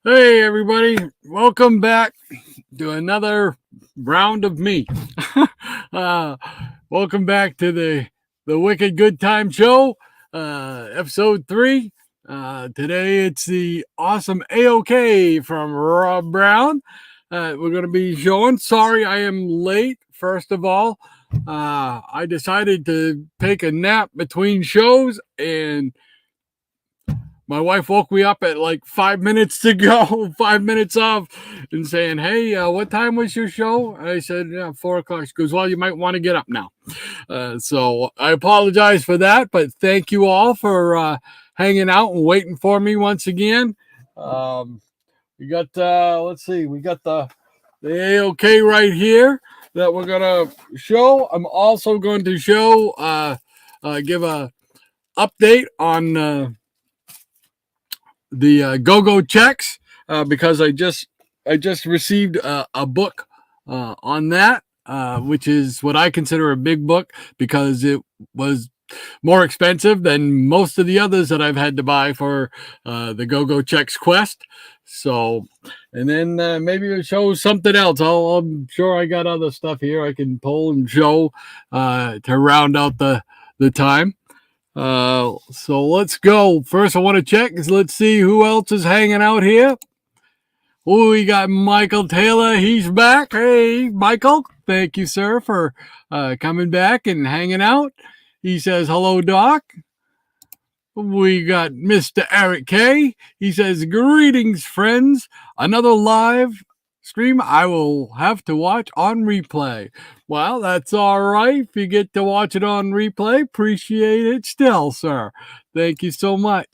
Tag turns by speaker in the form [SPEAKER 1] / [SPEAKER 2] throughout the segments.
[SPEAKER 1] Hey, everybody. Welcome back to another round of me. uh, Welcome back to the Wicked Good Time Show, episode 3. Today it's the awesome AOK from Rob Brown. We're going to be showing. Sorry I am late, first of all. I decided to take a nap between shows, and my wife woke me up at like 5 minutes to go, 5 minutes off, and saying, "Hey, what time was your show?" I said, "Yeah, 4 o'clock." She goes, "Well, you might want to get up now." So I apologize for that, but thank you all for hanging out and waiting for me once again. We got, let's see, we got the AOK right here that we're gonna show. I'm also going to show, give a update on the go-go checks, because I just received a book on that, which is what I consider a big book because it was more expensive than most of the others that I've had to buy for the go-go checks quest. So, and then maybe it'll show something else. I'm sure I got other stuff here I can pull and show to round out the time. So let's go. First, I want to check. Let's see who else is hanging out here. Oh, we got Michael Taylor. He's back. Hey, Michael. Thank you, sir, for coming back and hanging out. He says, "Hello, Doc." We got Mr. Eric K. He says, "Greetings, friends. Another live stream I will have to watch on replay." Well, that's all right. If you get to watch it on replay, appreciate it still, sir. Thank you so much.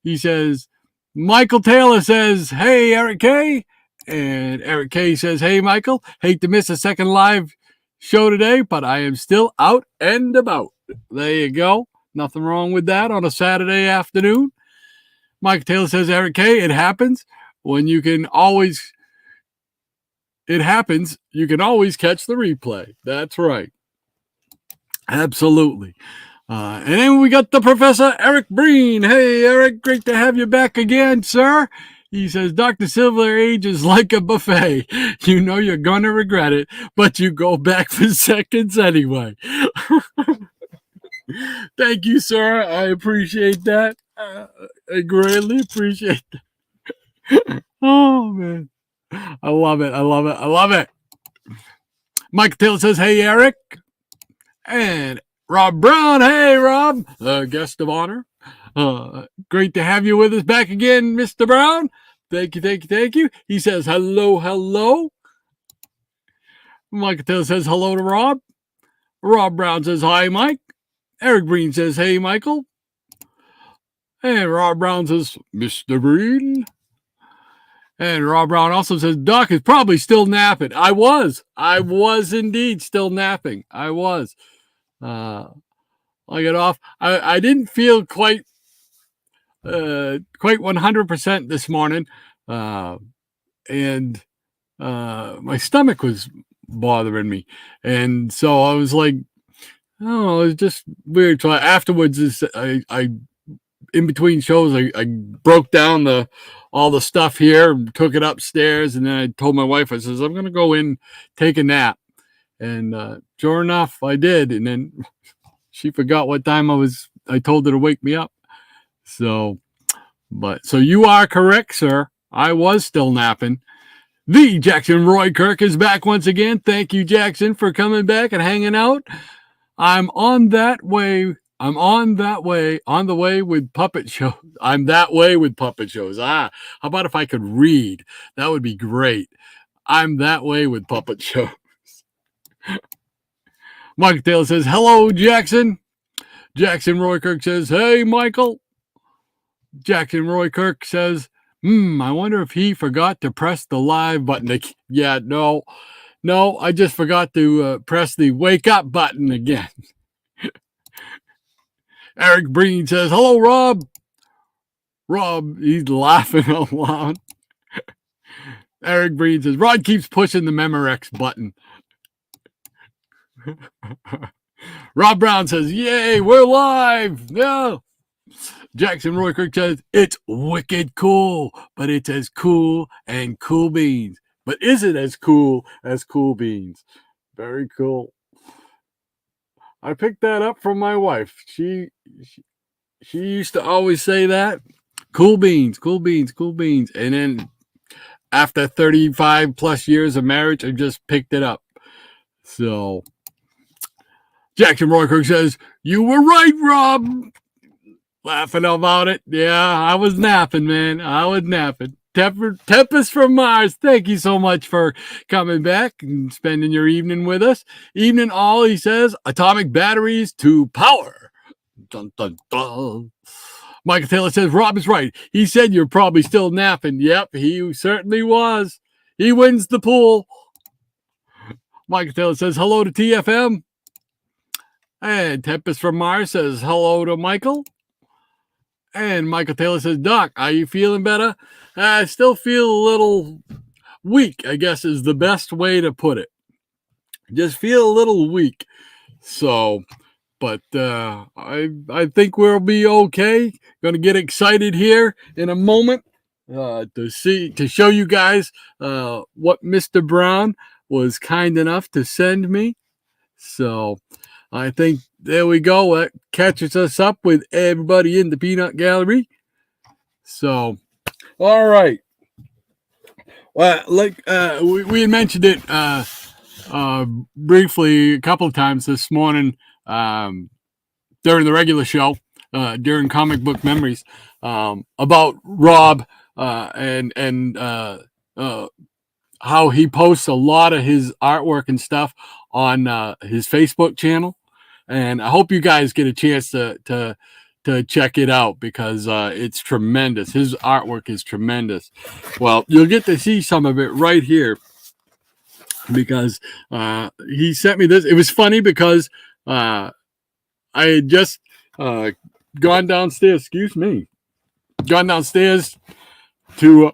[SPEAKER 1] He says, Michael Taylor says, "Hey, Eric K." And Eric K says, "Hey, Michael. Hate to miss a second live show today, but I am still out and about." There you go. Nothing wrong with that on a Saturday afternoon. Mike Taylor says, "Eric K, it happens when you can always, it happens. You can always catch the replay." That's right. Absolutely. And then we got the Professor Eric Breen. Hey, Eric, great to have you back again, sir. He says, "Dr. Silver Age is like a buffet. You know you're going to regret it, but you go back for seconds anyway." Thank you, sir. I appreciate that. I greatly appreciate that. Oh, man. I love it. I love it. I love it. Mike Taylor says, "Hey, Eric." And Rob Brown. Hey, Rob, the guest of honor. Great to have you with us back again, Mr. Brown. Thank you, thank you, thank you. He says, "Hello, hello." Mike Taylor says, "Hello" to Rob. Rob Brown says, "Hi, Mike." Eric Breen says, "Hey, Michael." And Rob Brown says, "Mr. Breen." And Rob Brown also says, "Doc is probably still napping." I was indeed still napping. I was. I get off. I didn't feel quite 100% this morning, and my stomach was bothering me, and so I was like, "Oh, it was just weird." So afterwards, I in between shows, I broke down all the stuff here, took it upstairs, and then I told my wife, I says, "I'm gonna go in, take a nap," and sure enough, I did, and then she forgot what time I told her to wake me up. So you are correct, sir. I was still napping. The Jackson Roy Kirk is back once again. Thank you, Jackson, for coming back and hanging out. I'm on that way. I'm on the way with puppet shows. I'm that way with puppet shows. How about if I could read? That would be great. I'm that way with puppet shows. Mike Taylor says, "Hello, Jackson." Jackson Roy Kirk says, "Hey, Michael." Jackson Roy Kirk says, I wonder if he forgot to press the live button. Yeah, no, I just forgot to press the wake up button again. Eric Breen says, "Hello, Rob." Rob, he's laughing out loud. Eric Breen says, "Rod keeps pushing the Memorex button." Rob Brown says, "Yay, we're live." Yeah. Jackson Roykirk says, it's wicked cool, but it's as cool and Cool Beans. But is it as cool as Cool Beans? Very cool. I picked that up from my wife. She used to always say that. Cool Beans, Cool Beans, Cool Beans. And then after 35 plus years of marriage, I just picked it up. So Jackson Roykirk says, you were right, Rob. Laughing about it. Yeah, I was napping, man. I was napping. Tempest from Mars, thank you so much for coming back and spending your evening with us. Evening all, he says, atomic batteries to power. Dun, dun, dun. Michael Taylor says, Rob is right. He said you're probably still napping. Yep, he certainly was. He wins the pool. Michael Taylor says, hello to TFM. And Tempest from Mars says, hello to Michael. And Michael Taylor says, Doc, are you feeling better? I still feel a little weak, I guess is the best way to put it. Just feel a little weak. So, but I think we'll be okay. Going to get excited here in a moment to show you guys what Mr. Brown was kind enough to send me. So I think there we go. That catches us up with everybody in the Peanut Gallery. So, all right. Well, like we had mentioned it briefly a couple of times this morning during the regular show, during Comic Book Memories, about Rob and how he posts a lot of his artwork and stuff on his Facebook channel. And I hope you guys get a chance to check it out because it's tremendous. His artwork is tremendous. Well, you'll get to see some of it right here because he sent me this. It was funny because I had just gone downstairs. Gone downstairs to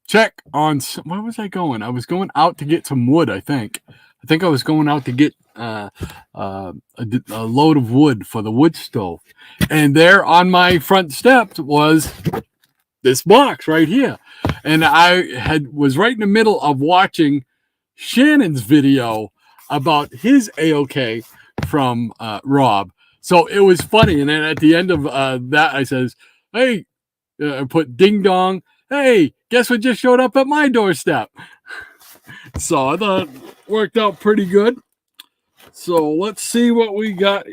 [SPEAKER 1] check on. Where was I going? I was going out to get some wood. I think I was going out to get a load of wood for the wood stove, and there on my front steps was this box right here, and I was right in the middle of watching Shannon's video about his AOK from Rob. So it was funny, and then at the end of that, I says, "Hey," I put ding dong. Hey, guess what just showed up at my doorstep? So I thought it worked out pretty good. So let's see what we got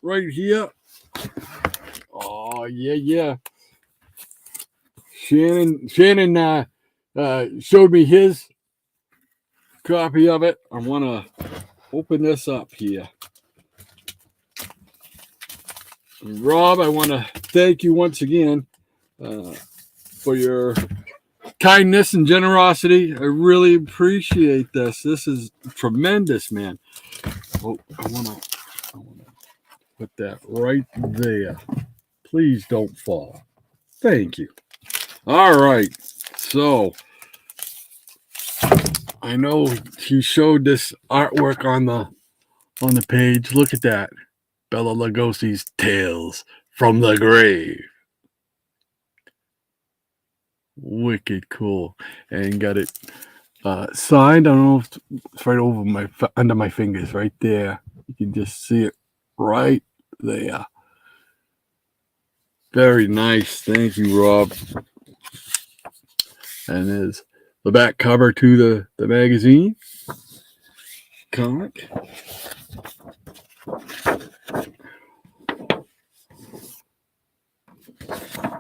[SPEAKER 1] right here. Oh, yeah. Shannon showed me his copy of it. I want to open this up here. And Rob, I want to thank you once again for your kindness and generosity. I really appreciate this. This is tremendous, man. Oh, I want to put that right there. Please don't fall. Thank you. All right. So I know he showed this artwork on the page. Look at that. Bela Lugosi's Tales from the Grave. Wicked cool. And got it signed. I don't know if it's right over under my fingers right there. You can just see it right there. Very nice. Thank you, Rob. And there's the back cover to the magazine comic.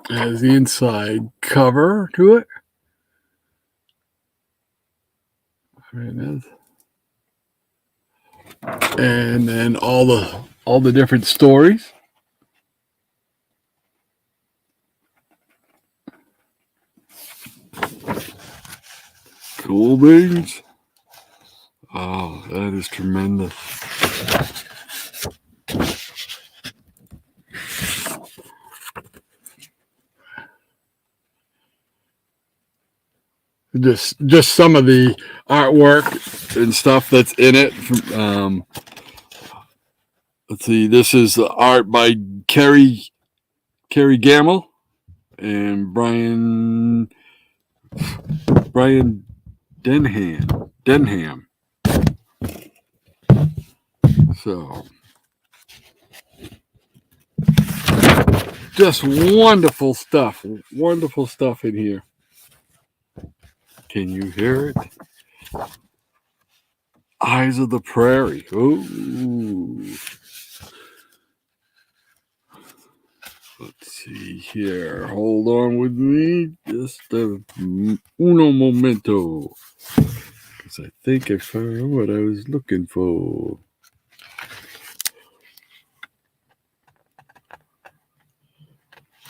[SPEAKER 1] Has the inside cover to it. There it is. And then all the different stories. Cool Beans. Oh, that is tremendous. Just some of the artwork and stuff that's in it. let's see. This is the art by Kerry Gamble and Brian Denham. So just wonderful stuff. Wonderful stuff in here. Can you hear it? Eyes of the Prairie. Ooh. Let's see here. Hold on with me. Just a uno momento. Because I think I found what I was looking for.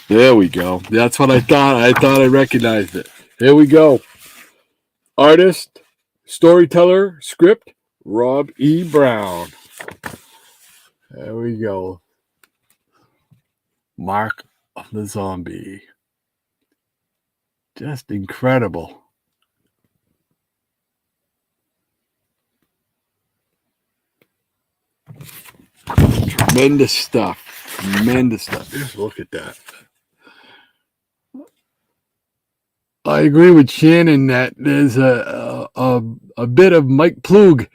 [SPEAKER 1] There we go. That's what I thought. I thought I recognized it. Here we go. Artist, storyteller, script, Rob E. Brown. There we go. Mark of the Zombie. Just incredible. Tremendous stuff. Tremendous stuff. Just look at that. I agree with Shannon that there's a bit of Mike Plug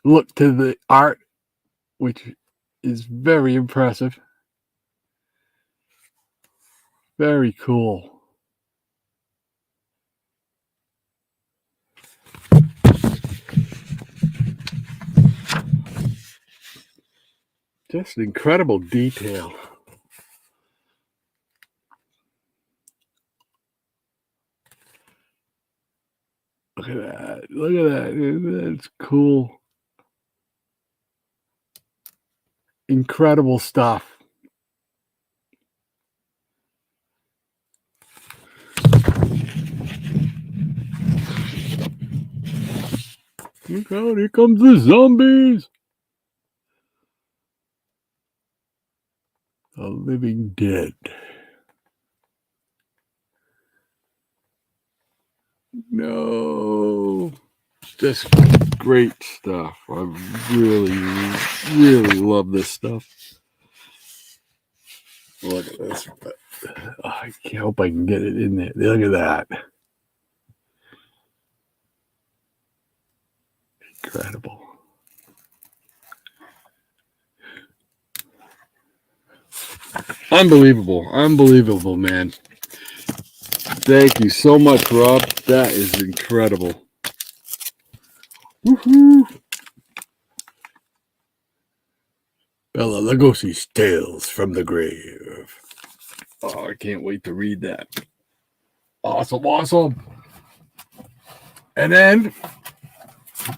[SPEAKER 1] look to the art, which is very impressive. Very cool. Just incredible detail. Look at that. Look at that. That's cool. Incredible stuff. Look out, here comes the zombies. The Living Dead. No. Just great stuff. I really, really love this stuff. Look at this. I hope I can get it in there. Look at that. Incredible. Unbelievable, man. Thank you so much, Rob. That is incredible. Woohoo! Bela Lugosi's Tales from the Grave. Oh, I can't wait to read that. Awesome. And then,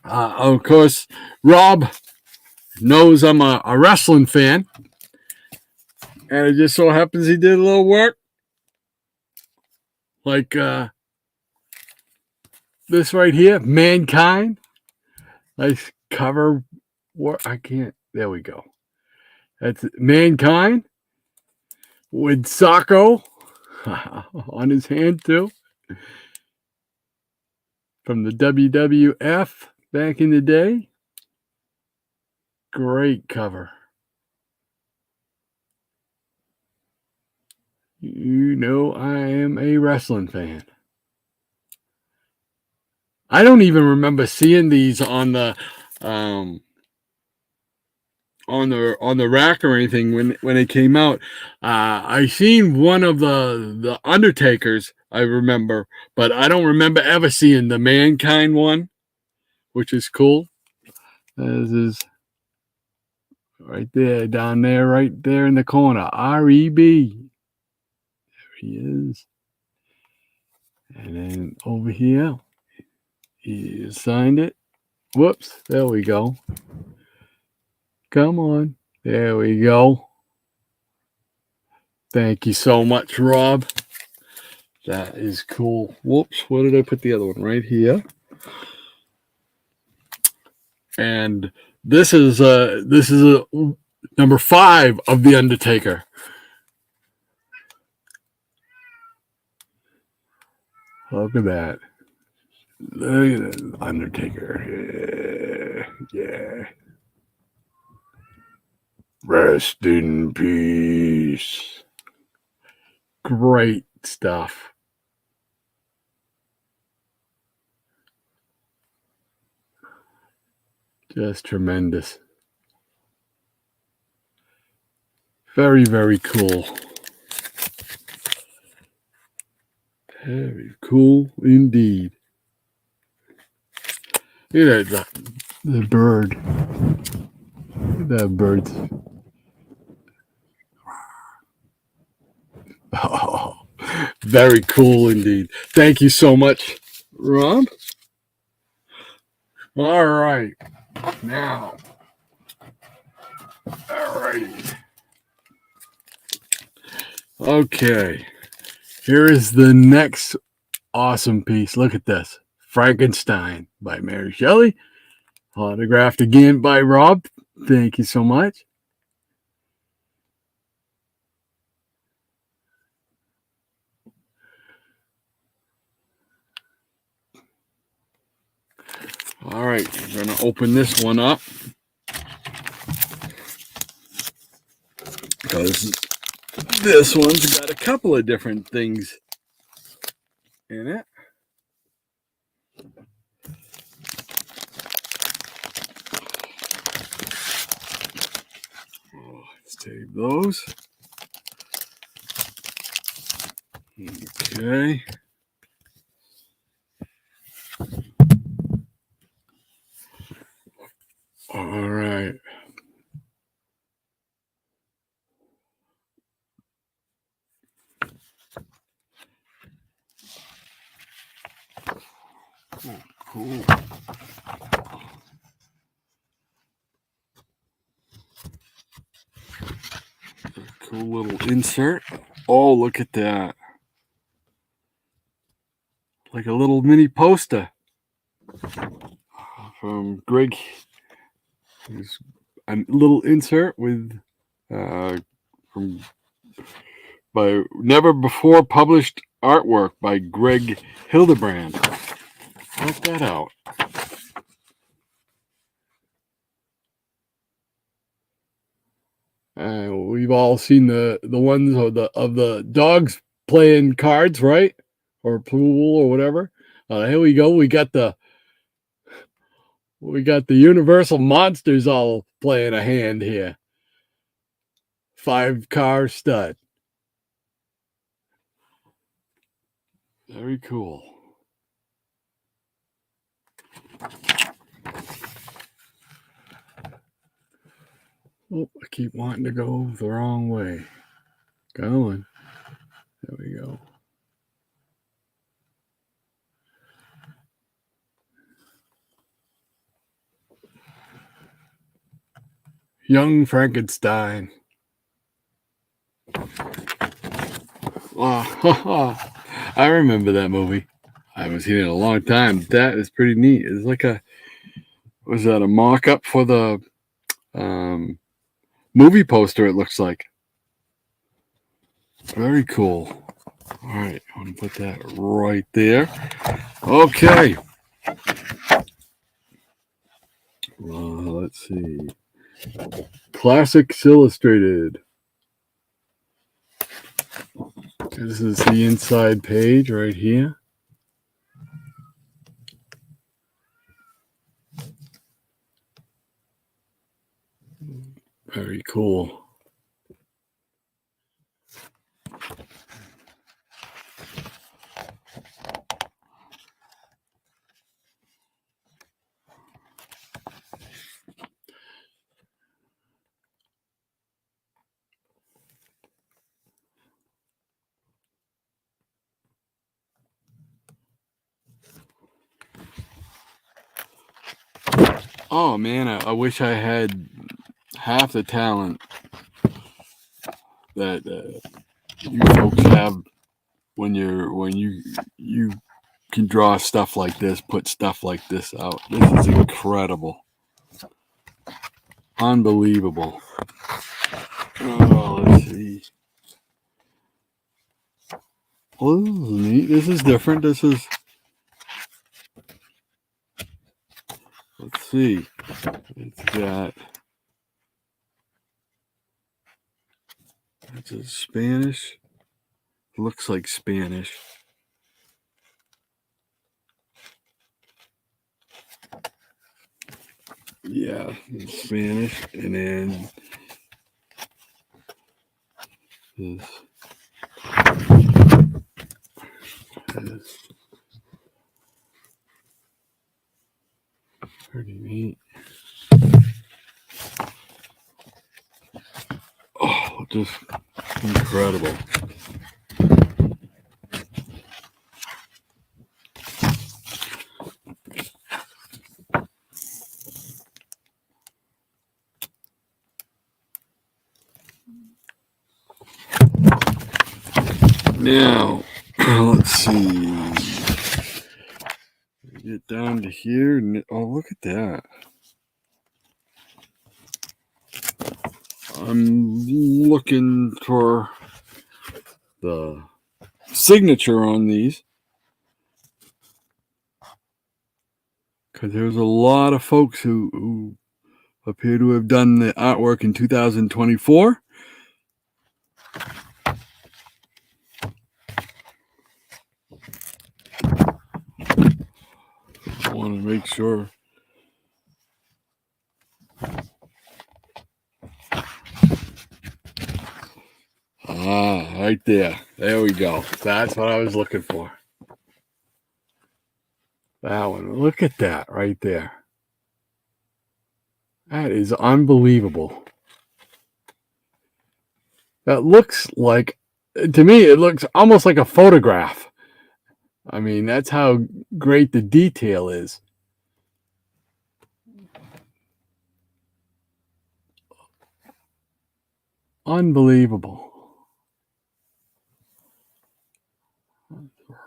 [SPEAKER 1] of course, Rob knows I'm a wrestling fan. And it just so happens he did a little work. Like this right here, Mankind. Nice cover. I can't. There we go. That's Mankind with Sacco on his hand too. From the WWF back in the day. Great cover. You know I am a wrestling fan. I don't even remember seeing these on the rack or anything when it came out. I seen one of the Undertakers, I remember, but I don't remember ever seeing the Mankind one, which is cool. This is right there, down there, right there in the corner. R.E.B. There he is. And then over here, he signed it. Whoops, there we go. Come on. There we go. Thank you so much, Rob. That is cool. Whoops, where did I put the other one? Right here. And this is a number 5 of The Undertaker. Look at that. Look at that Undertaker. Yeah. Rest in peace. Great stuff. Just tremendous. Very, very cool. Very cool indeed. Look at the bird. Look at that bird. Oh, very cool indeed. Thank you so much, Rob. All right. Now. All righty. Okay. Here is the next awesome piece. Look at this. Frankenstein by Mary Shelley. Autographed again by Rob. Thank you so much. All right, we're going to open this one up because this one's got a couple of different things in it. Let's save those. Okay. All right. Cool. Cool little insert. Oh, look at that. Like a little mini poster from Greg. There's a little insert with from by never before published artwork by Greg Hildebrand. Check that out. We've all seen the ones of the dogs playing cards, right? Or pool or whatever. Here we go. We got the Universal monsters all playing a hand here. 5-car stud. Very cool. Oh, I keep wanting to go the wrong way. Going. There we go. Young Frankenstein. Oh, I remember that movie. I haven't seen it in a long time. That is pretty neat. It's like was that a mock-up for the movie poster, it looks like. Very cool. All right, I'm going to put that right there. Okay. Let's see. Classics Illustrated. This is the inside page right here. Very cool. Oh man, I wish I had half the talent that you folks have when you can draw stuff like this, put stuff like this out. This is incredible, unbelievable. Oh, let's see. Oh, this is neat. This is different. This is. Let's see. It's got, it's a Spanish. Looks like Spanish. Yeah, Spanish. And then this. Pretty neat. Oh, just incredible. Now, let's see. Get down to here. Oh, look at that. I'm looking for the signature on these, because there's a lot of folks who appear to have done the artwork in 2024. I want to make sure. Ah, right there. There we go. That's what I was looking for. That one. Look at that right there. That is unbelievable. That looks like, to me, it looks almost like a photograph. I mean, that's how great the detail is. Unbelievable.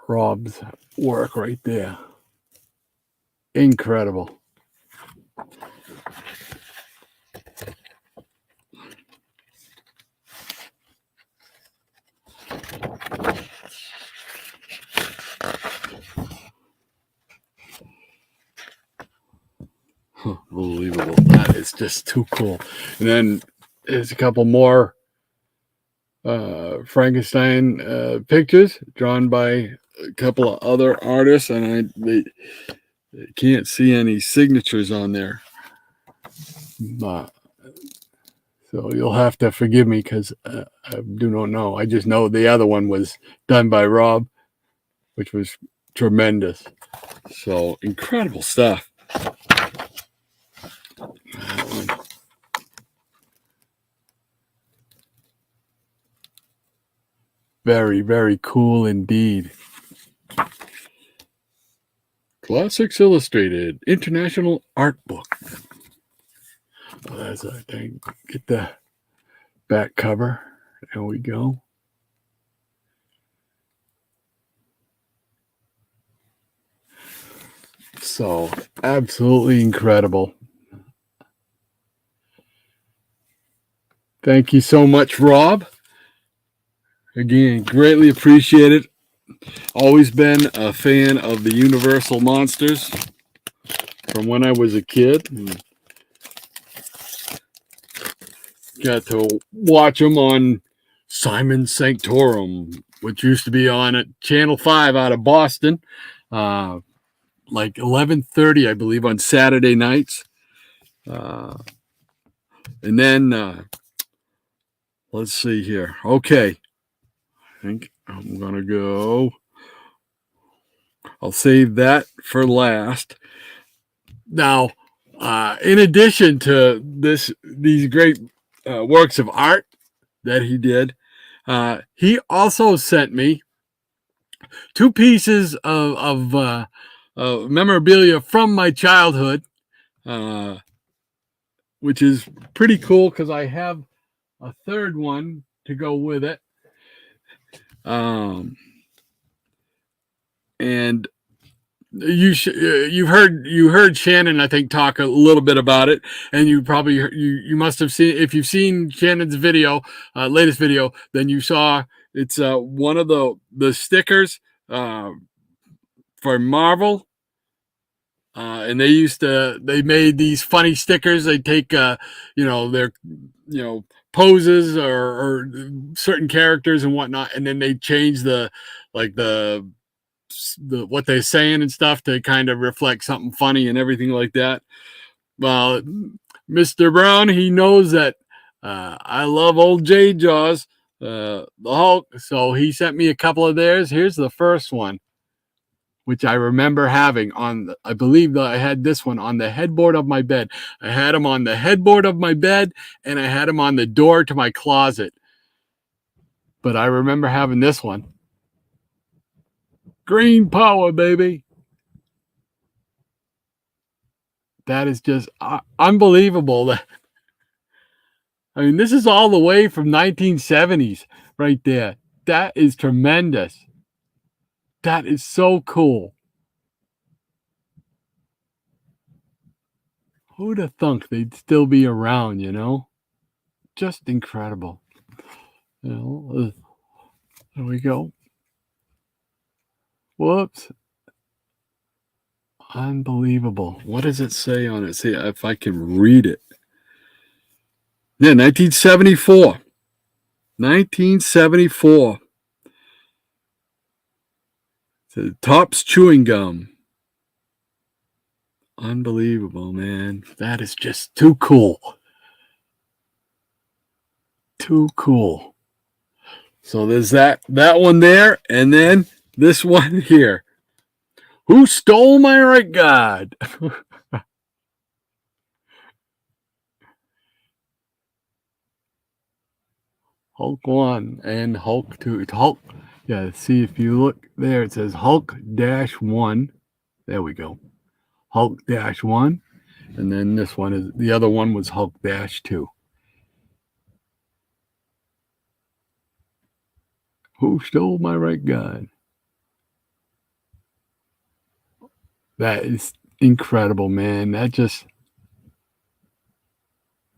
[SPEAKER 1] Rob's work right there. Incredible. Unbelievable. That is just too cool. And then there's a couple more Frankenstein pictures drawn by a couple of other artists, and they can't see any signatures on there. So you'll have to forgive me, because I do not know. I just know the other one was done by Rob, which was tremendous. So incredible stuff. That one. Very, very cool indeed. Classics Illustrated International Art Book. Well, that's a thing. Get the back cover. There we go. So absolutely incredible. Thank you so much, Rob. Again, greatly appreciate it. Always been a fan of the Universal Monsters from when I was a kid. Got to watch them on Simon Sanctorum, which used to be on at Channel 5 out of Boston, like 11:30, I believe, on Saturday nights. And then, let's see here. Okay. I think I'm going to go. I'll save that for last. Now, in addition to these great works of art that he did, he also sent me 2 pieces of memorabilia from my childhood, which is pretty cool, because I have a third one to go with it. And you heard Shannon, I think, talk a little bit about it, and you probably you must have seen, if you've seen Shannon's video, latest video, then you saw it's one of the stickers for Marvel, And they made these funny stickers. They take, their, poses or certain characters and whatnot, and then they change like the what they're saying and stuff to kind of reflect something funny and everything like that. Well, Mr. Brown, he knows that I love old J Jaws, the Hulk, so he sent me a couple of theirs. Here's the first one, which I remember having I believe that I had this one on the headboard of my bed. I had him on the headboard of my bed, and I had him on the door to my closet. But I remember having this one. Green power, baby. That is just unbelievable. I mean, this is all the way from 1970s right there. That is tremendous. That is so cool. Who'd have thunk they'd still be around, Just incredible. There we go. Whoops. Unbelievable. What does it say on it? See if I can read it. Yeah, 1974. 1974. The Topps chewing gum. Unbelievable, man. That is just too cool. Too cool. So there's that one there, and then this one here. Who stole my right guard? Hulk 1 and Hulk 2. It's Hulk. Yeah, see if you look there, it says Hulk-1. There we go. Hulk-1. And then this one is the other one was Hulk-2. Who stole my right guard? That is incredible, man. That just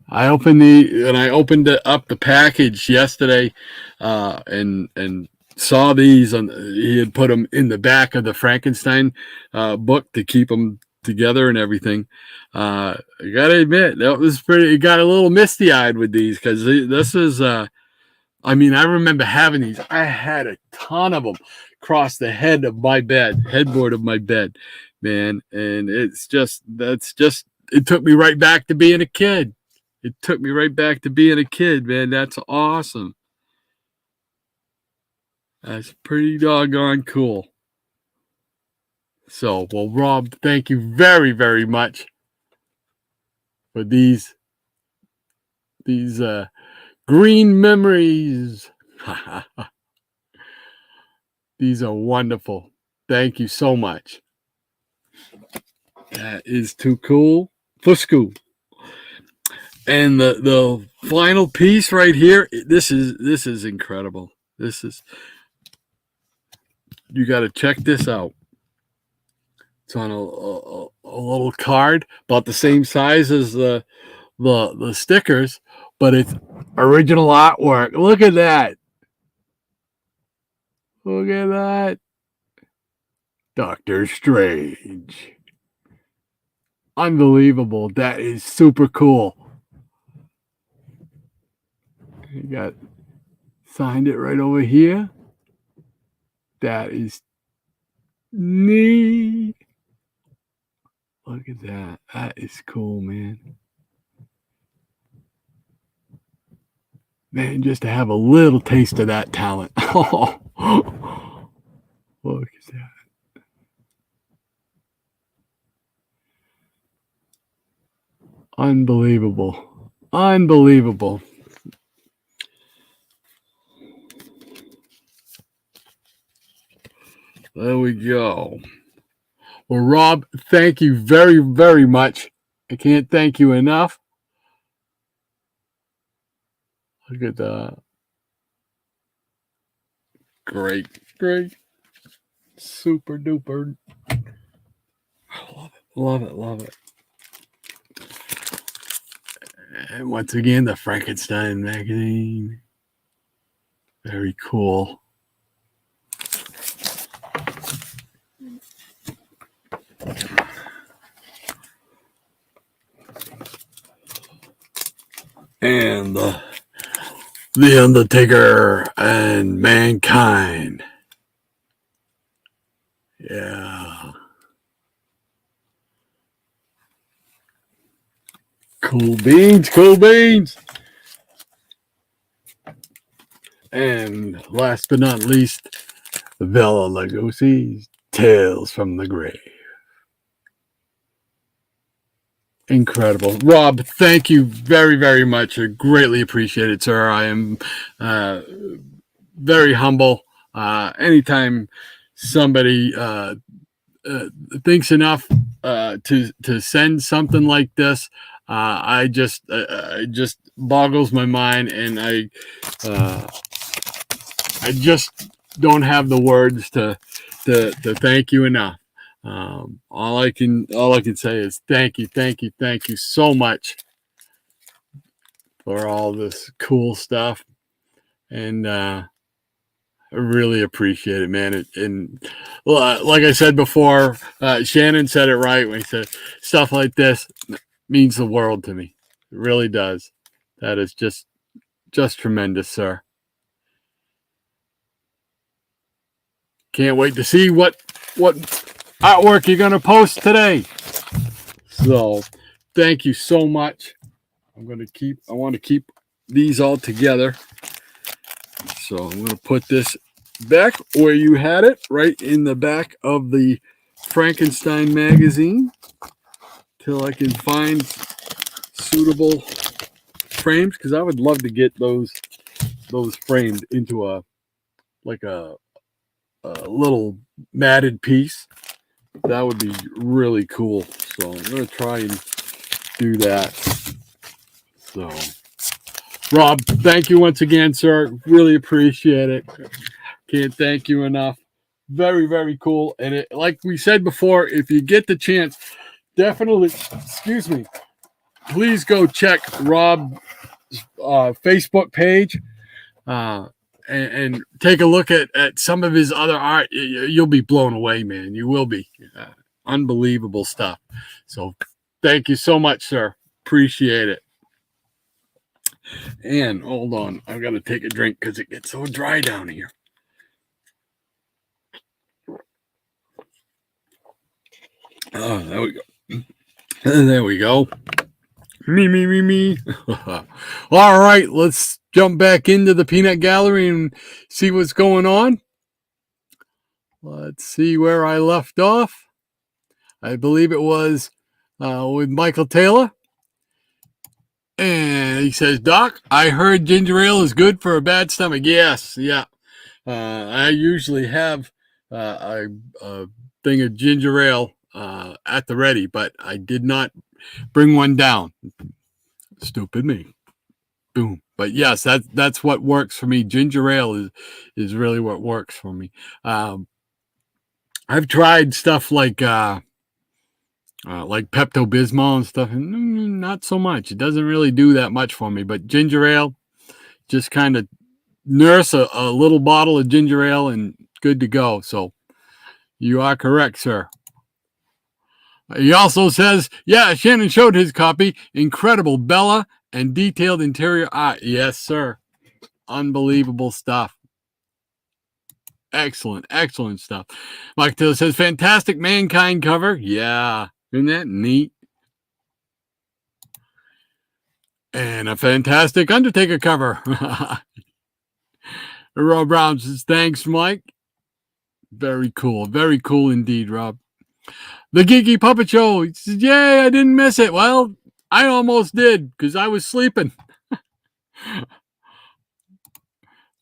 [SPEAKER 1] I opened up the package yesterday, and saw these. He had put them in the back of the Frankenstein book to keep them together and everything. I gotta admit that was pretty. It got a little misty eyed with these because this is. I mean, I remember having these. I had a ton of them across the headboard of my bed, man. And it took me right back to being a kid. It took me right back to being a kid, man. That's awesome. That's pretty doggone cool. So, well, Rob, thank you very, very much for these green memories. These are wonderful. Thank you so much. That is too cool for school. And the final piece right here, this is incredible. You got to check this out. It's on a little card about the same size as the stickers, but it's original artwork. Look at that. Look at that. Doctor Strange. Unbelievable. That is super cool. You got signed it right over here. That is neat. Look at that. That is cool, man. Man, just to have a little taste of that talent. Oh, look at that. Unbelievable. Unbelievable. There we go. Well, Rob, thank you very, very much. I can't thank you enough. Look at that. Great. Super duper. Love it. And once again, the Frankenstein magazine. Very cool. and the Undertaker and Mankind. Yeah. Cool beans, cool beans. And last but not least, Bela Lugosi's Tales from the Grave. Incredible. Rob, thank you very, very much. I greatly appreciate it, sir. I am very humble. Anytime somebody thinks enough to send something like this, it just boggles my mind, and I just don't have the words to thank you enough. All I can say is thank you so much for all this cool stuff, and I really appreciate it, man. And like I said before, Shannon said it right when he said stuff like this means the world to me. It really does. That is just tremendous, sir. Can't wait to see what artwork you're gonna post today. So, thank you so much. I want to keep these all together. So I'm going to put this back where you had it, right in the back of the Frankenstein magazine, till I can find suitable frames, because I would love to get those framed into a little matted piece. That would be really cool. So I'm going to try and do that. So, Rob, thank you once again, sir. Really appreciate it. Can't thank you enough. Very, very cool. And like we said before, if you get the chance, definitely, please go check Rob's Facebook page and take a look at some of his other art. You'll be blown away, man. You will be. Unbelievable stuff. So thank you so much, sir. Appreciate it. And hold on, I've got to take a drink because it gets so dry down here. Oh, there we go. There we go. Me. All right, let's jump back into the peanut gallery and see what's going on. Let's see where I left off. I believe it was with Michael Taylor. And he says, Doc, I heard ginger ale is good for a bad stomach. Yes, yeah. I usually have a thing of ginger ale at the ready, but I did not bring one down. Stupid me. Boom. But yes, that's what works for me. Ginger ale is really what works for me. I've tried stuff like Pepto-Bismol and stuff, and not so much. It doesn't really do that much for me. But ginger ale, just kind of nurse a little bottle of ginger ale and good to go. So you are correct, sir. He also says, yeah, Shannon showed his copy. Incredible Bella and detailed interior art. Yes, sir. Unbelievable stuff. Excellent stuff. Mike Taylor says, fantastic Mankind cover. Yeah. Isn't that neat? And a fantastic Undertaker cover. Rob Brown says, thanks, Mike. Very cool. Very cool indeed, Rob. The Geeky Puppet Show. He says, yay, I didn't miss it. Well, I almost did because I was sleeping.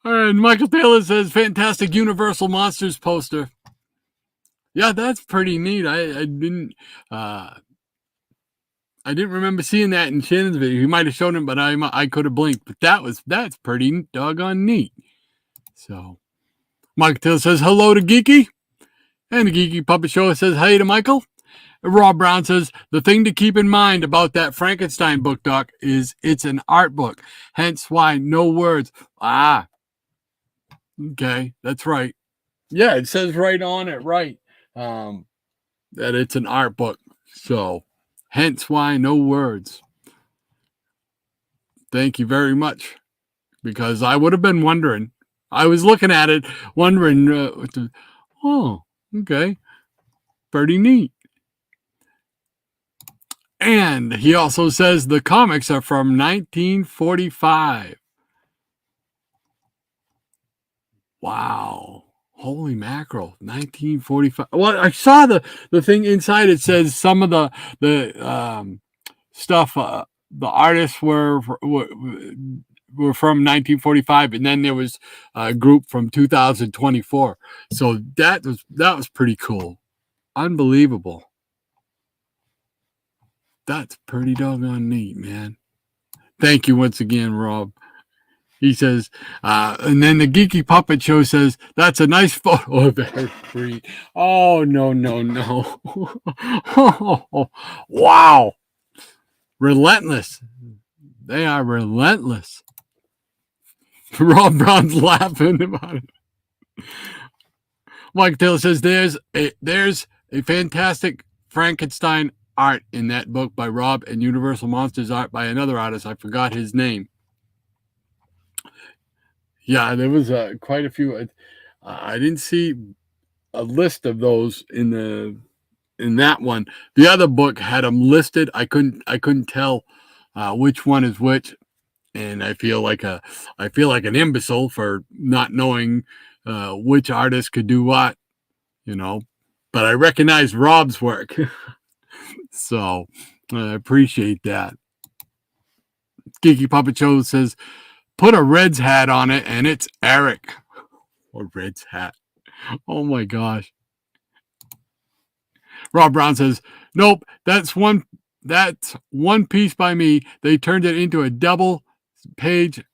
[SPEAKER 1] And Michael Taylor says, fantastic Universal Monsters poster. Yeah, that's pretty neat. I didn't remember seeing that in Shannon's video. He might have shown it, but I could have blinked. But that's pretty doggone neat. So Michael Taylor says hello to Geeky. And the Geeky Puppet Show says hey to Michael. Rob Brown says, the thing to keep in mind about that Frankenstein book, Doc, is it's an art book. Hence why no words. Ah, okay, that's right. Yeah, it says right on it, right, that it's an art book. So, hence why no words. Thank you very much, because I would have been wondering. I was looking at it, wondering, oh, okay, pretty neat. And he also says the comics are from 1945. Wow. Holy mackerel, 1945. Well, I saw the thing inside. It says some of the stuff the artists were from 1945, and then there was a group from 2024. So that was pretty cool. Unbelievable. That's pretty doggone neat, man. Thank you once again, Rob. He says, and then the Geeky Puppet Show says, that's a nice photo of Eric Reed. Oh, no. Oh, wow. Relentless. They are relentless. Rob Brown's laughing about it. Mike Taylor says, there's a fantastic Frankenstein art in that book by Rob, and Universal Monsters art by another artist. I forgot his name. Yeah, there was quite a few. I didn't see a list of those in that one. The other book had them listed. I couldn't tell which one is which, and I feel like an imbecile for not knowing which artist could do what, But I recognize Rob's work, so I appreciate that. Geeky Puppet Show says, put a Reds hat on it, and it's Eric. A Reds hat. Oh, my gosh. Rob Brown says, nope, that's one piece by me. They turned it into a double page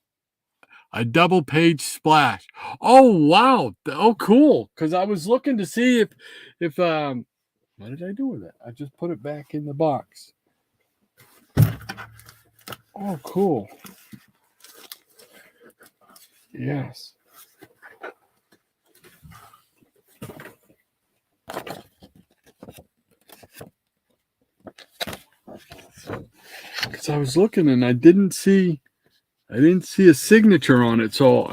[SPEAKER 1] splash. Oh, wow. Oh, cool. Because I was looking to see if what did I do with it? I just put it back in the box. Oh, cool. Yes. Because I was looking and I didn't see a signature on it. So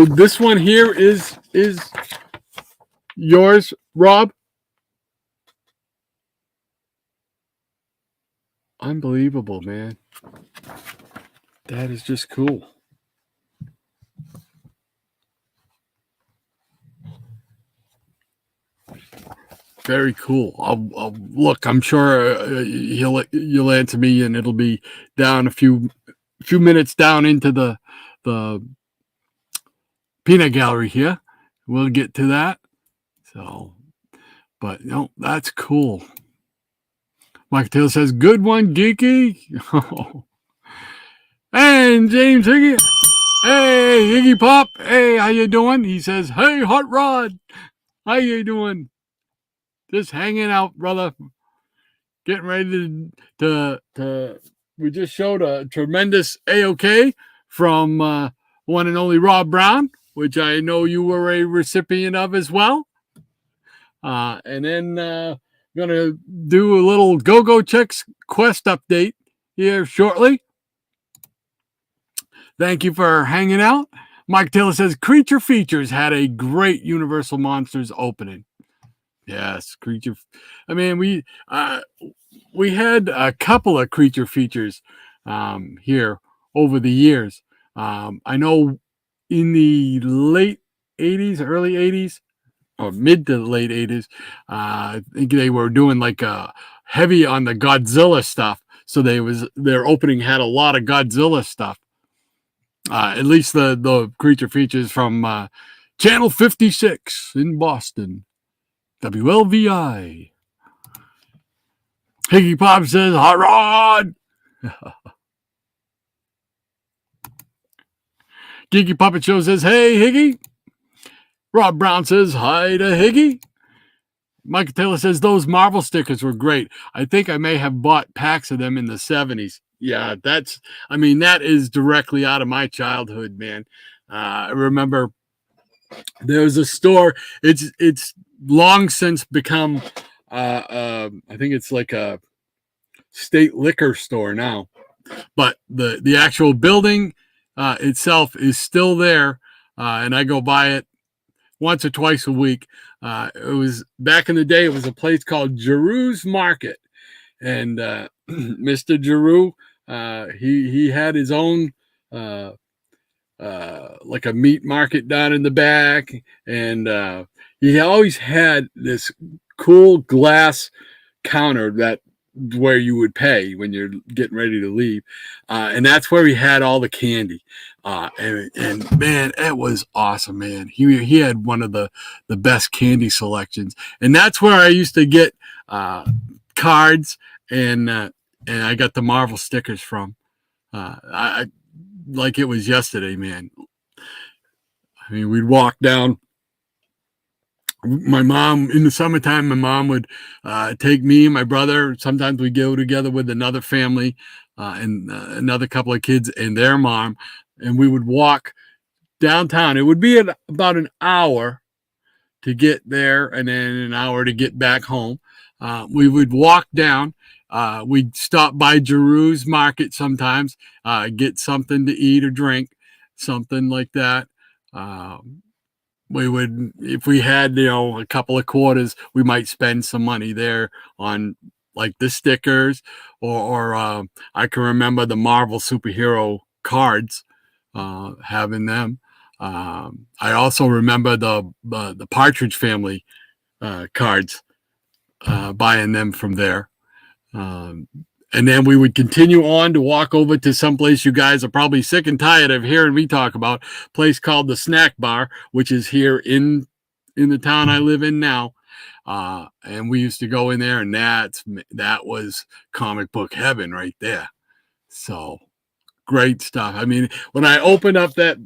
[SPEAKER 1] this one here is yours, Rob? Unbelievable, man. That is just cool. Very cool. I'll look. I'm sure you'll answer me, and it'll be down a few minutes down into the peanut gallery here. We'll get to that. So, but no, that's cool. Mike Taylor says, "Good one, Geeky." And James Higgy, hey Iggy Pop, hey, how you doing? He says, "Hey Hot Rod, how you doing?" Just hanging out, brother. Getting ready to we just showed a tremendous AOK from one and only Rob Brown, which I know you were a recipient of as well. And then going to do a little Go-Go Checks quest update here shortly. Thank you for hanging out. Mike Taylor says, Creature Features had a great Universal Monsters opening. Yes, Creature. I mean, we had a couple of Creature Features here over the years. I know in the late 80s, early 80s, or mid to late 80s, I think they were doing like heavy on the Godzilla stuff. So their opening had a lot of Godzilla stuff. At least the Creature Features from Channel 56 in Boston. WLVI. Higgy Pop says, Hot Rod! Geeky Puppet Show says, hey, Higgy. Rob Brown says, hi to Higgy. Mike Taylor says, those Marvel stickers were great. I think I may have bought packs of them in the 70s. Yeah, that is directly out of my childhood, man. I remember there was a store. It's long since become, I think it's like a state liquor store now. but the actual building itself is still there, and I go by it once or twice a week. It was back in the day. It was a place called Giroux's Market, and Mr. Giroux, he had his own like a meat market down in the back, and he always had this cool glass counter that where you would pay when you're getting ready to leave, and that's where he had all the candy. And man, it was awesome, man. He had one of the best candy selections, and that's where I used to get cards and I got the Marvel stickers from. I like it was yesterday, man. I mean, we'd walk down. My mom in the summertime, my mom would take me and my brother. Sometimes we go together with another family and another couple of kids and their mom, and we would walk downtown. It would be about an hour to get there, and then an hour to get back home. We would walk down. We'd stop by Giroux's Market sometimes, get something to eat or drink, something like that. We would, if we had, a couple of quarters, we might spend some money there on like the stickers, or I can remember the Marvel superhero cards, having them. I also remember the Partridge Family cards, buying them from there. And then we would continue on to walk over to someplace you guys are probably sick and tired of hearing me talk about, a place called the Snack Bar, which is here in the town I live in now. And we used to go in there, and that was comic book heaven right there. So great stuff. I mean, when I opened up that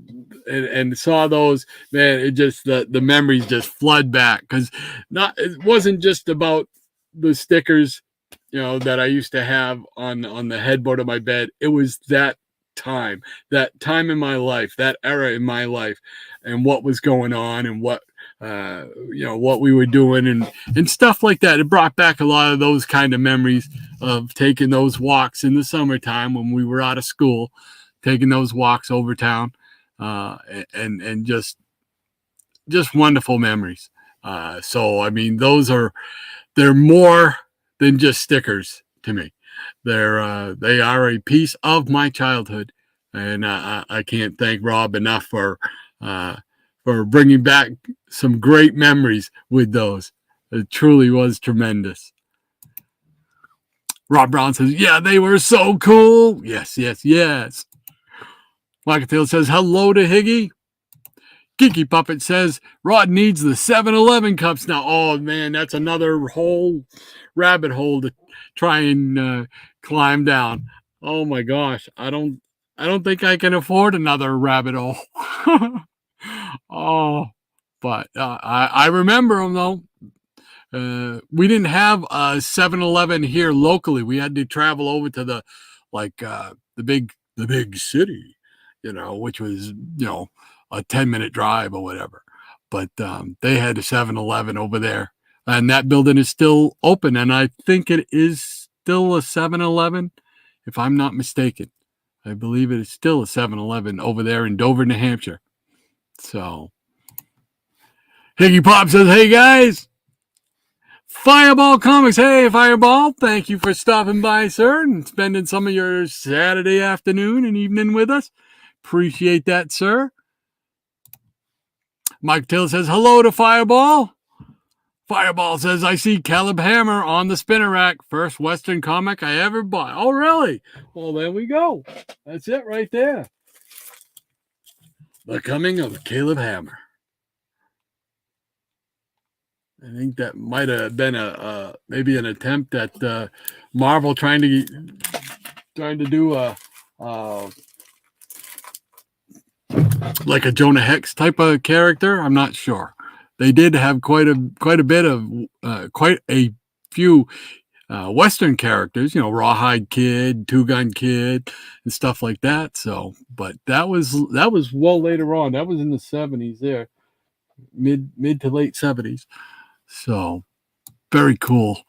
[SPEAKER 1] and saw those, man, it just the memories just flood back, because it wasn't just about the stickers that I used to have on the headboard of my bed. It was that time in my life, that era in my life, and what was going on, and what what we were doing, and stuff like that. It brought back a lot of those kind of memories of taking those walks in the summertime when we were out of school, taking those walks over town, and just wonderful memories. So I mean, they're more than just stickers to me. They are a piece of my childhood, and I can't thank Rob enough for bringing back some great memories with those. It truly was tremendous. Rob Brown says, "Yeah, they were so cool." Yes, yes, yes. Michael Taylor says, "Hello to Higgy." Geeky Puppet says, "Rod needs the 7-Eleven cups now." Oh man, that's another whole rabbit hole to try and climb down. Oh my gosh, I don't think I can afford another rabbit hole. Oh, but I remember them though. We didn't have a 7-Eleven here locally. We had to travel over to the big city, which was a 10-minute drive or whatever. But they had a 7-Eleven over there, and that building is still open, and I think it is still a 7-Eleven, if I'm not mistaken. I believe it is still a 7-Eleven over there in Dover, New Hampshire. So Higgy Pop says, "Hey guys, Fireball Comics." Hey Fireball, thank you for stopping by, sir, and spending some of your Saturday afternoon and evening with us. Appreciate that, sir. Mike Taylor says, "Hello to Fireball." Fireball says, "I see Caleb Hammer on the spinner rack. First Western comic I ever bought." Oh, really? Well, there we go. That's it right there. The Coming of Caleb Hammer. I think that might have been maybe an attempt at Marvel trying to do a like a Jonah Hex type of character. I'm not sure. They did have quite a bit of quite a few Western characters, Rawhide Kid, Two Gun Kid, and stuff like that. So, but that was well later on. That was in the 70s there, mid to late 70s. So, very cool.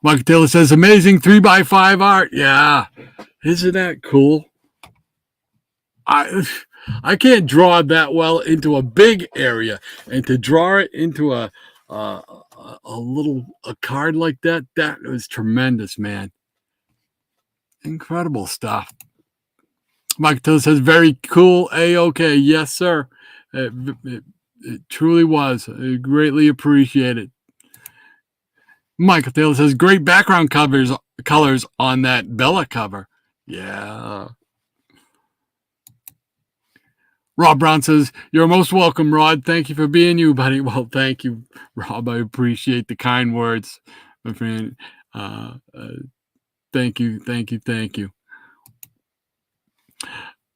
[SPEAKER 1] Mike Taylor says, amazing 3x5 art. Yeah. Isn't that cool? I can't draw that well into a big area, and to draw it into a card like that, that was tremendous, man. Incredible stuff. Mike Taylor says, very cool, AOK. Yes, sir. It truly was. I greatly appreciate it. Michael Taylor says, great background colors on that Bella cover. Yeah. Rob Brown says, you're most welcome, Rod. Thank you for being you, buddy. Well, thank you, Rob. I appreciate the kind words, my friend. Thank you, thank you, thank you.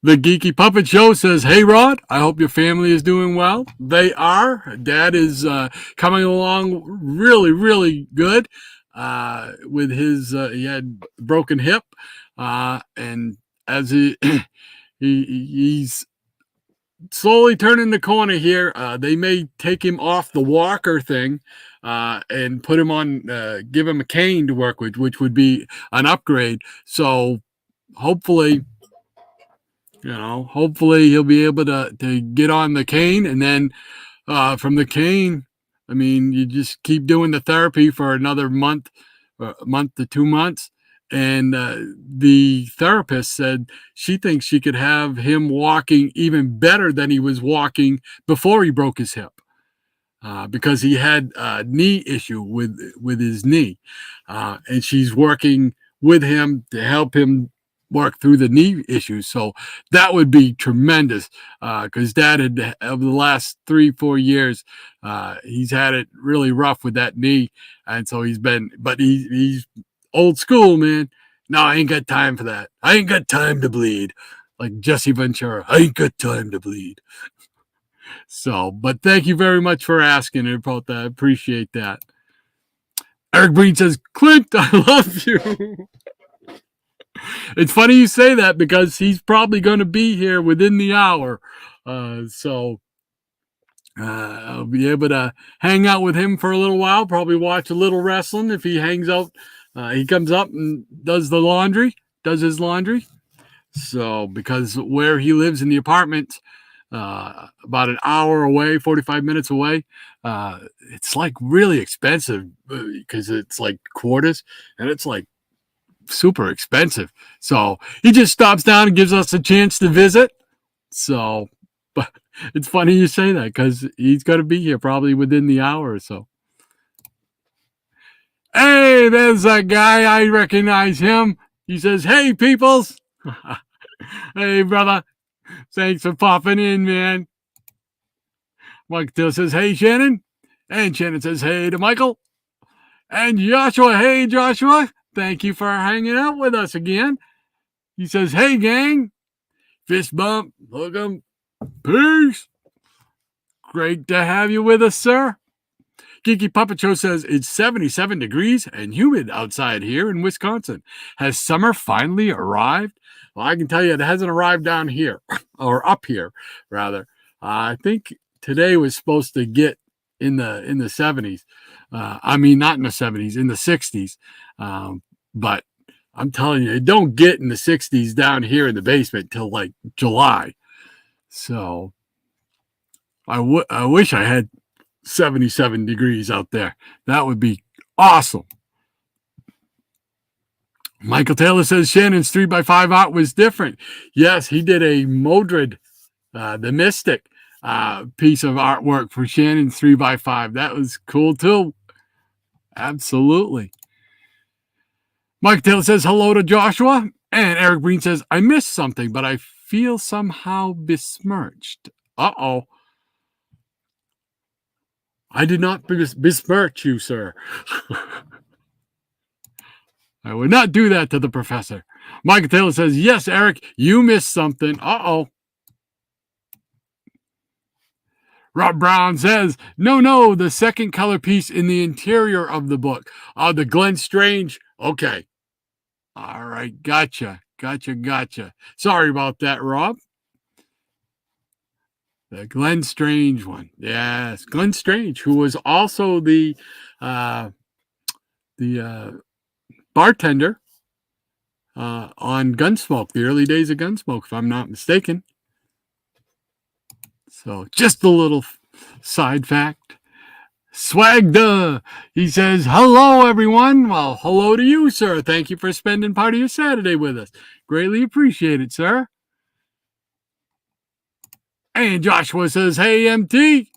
[SPEAKER 1] The Geeky Puppet Show says, hey, Rod, I hope your family is doing well. They are. Dad is coming along really, really good with his, he had broken hip. And as he's slowly turning the corner here, they may take him off the walker thing and put him on, give him a cane to work with, which would be an upgrade. So hopefully he'll be able to get on the cane, and then from the cane, I mean, you just keep doing the therapy for another month to 2 months. And the therapist said she thinks she could have him walking even better than he was walking before he broke his hip. Because he had a knee issue with his knee, and she's working with him to help him work through the knee issues. So that would be tremendous, because Dad had, over the last 3-4 years, he's had it really rough with that knee, and so he's old school, man. No, I ain't got time for that. I ain't got time to bleed, like Jesse Ventura. I ain't got time to bleed. So, but thank you very much for asking about that. I appreciate that. Eric Breen says, Clint, I love you. It's funny you say that because he's probably going to be here within the hour. So I'll be able to hang out with him for a little while, probably watch a little wrestling if he hangs out. He comes up and does his laundry. So, because where he lives in the apartment, about an hour away, 45 minutes away, it's like really expensive because it's like quarters, and it's like super expensive. So he just stops down and gives us a chance to visit. So, but it's funny you say that because he's going to be here probably within the hour or so. Hey, there's a guy. I recognize him. He says, hey, peoples. Hey, brother. Thanks for popping in, man. Mike Till says, hey, Shannon. And Shannon says, hey to Michael. And Joshua, hey, Joshua. Thank you for hanging out with us again. He says, hey, gang. Fist bump. Look 'em. Peace. Great to have you with us, sir. Geeky Puppet Show says it's 77 degrees and humid outside here in Wisconsin. Has summer finally arrived? Well, I can tell you it hasn't arrived down here, or up here, rather. I think today was supposed to get in the 70s. I mean, not in the 70s, in the 60s. But I'm telling you, it don't get in the 60s down here in the basement till like July. So I wish I had 77 degrees out there. That would be awesome. Michael Taylor says Shannon's 3x5 art was different. Yes, he did a Modred, the Mystic, piece of artwork for Shannon's 3x5. That was cool too. Absolutely. Mike Taylor says hello to Joshua. And Eric Breen says, I missed something, but I feel somehow besmirched. Uh-oh. I did not besmirch you, sir. I would not do that to the professor. Michael Taylor says, yes, Eric, you missed something. Uh-oh. Rob Brown says, no, the second color piece in the interior of the book. The Glenn Strange. Okay. All right. Gotcha. Sorry about that, Rob. The Glenn Strange one. Yes. Glenn Strange, who was also the bartender on Gunsmoke, the early days of Gunsmoke, if I'm not mistaken. So just a little side fact. Swagda, he says, hello, everyone. Well, hello to you, sir. Thank you for spending part of your Saturday with us. Greatly appreciate it, sir. And Joshua says, hey, MT.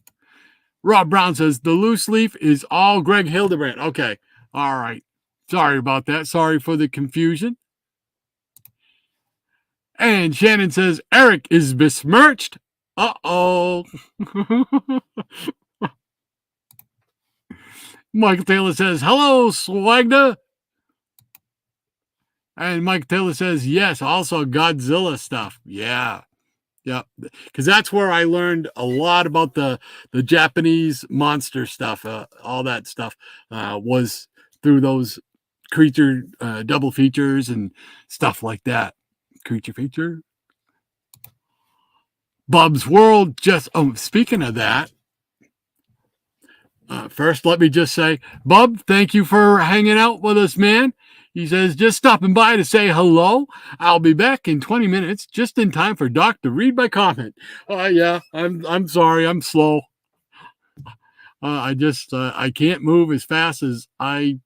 [SPEAKER 1] Rob Brown says, the loose leaf is all Greg Hildebrand. Okay, all right. Sorry about that. Sorry for the confusion. And Shannon says, Eric is besmirched. Uh-oh. Michael Taylor says, hello, Swagda. And Mike Taylor says, yes, also Godzilla stuff. Yeah. Yeah. Because that's where I learned a lot about the Japanese monster stuff. All that stuff was through those creature double features and stuff like that. Creature feature. Bub's World. Speaking of that, first, let me just say, Bub, thank you for hanging out with us, man. He says, just stopping by to say hello. I'll be back in 20 minutes, just in time for Doc to read my comment. Yeah, I'm sorry, I'm slow. I can't move as fast as I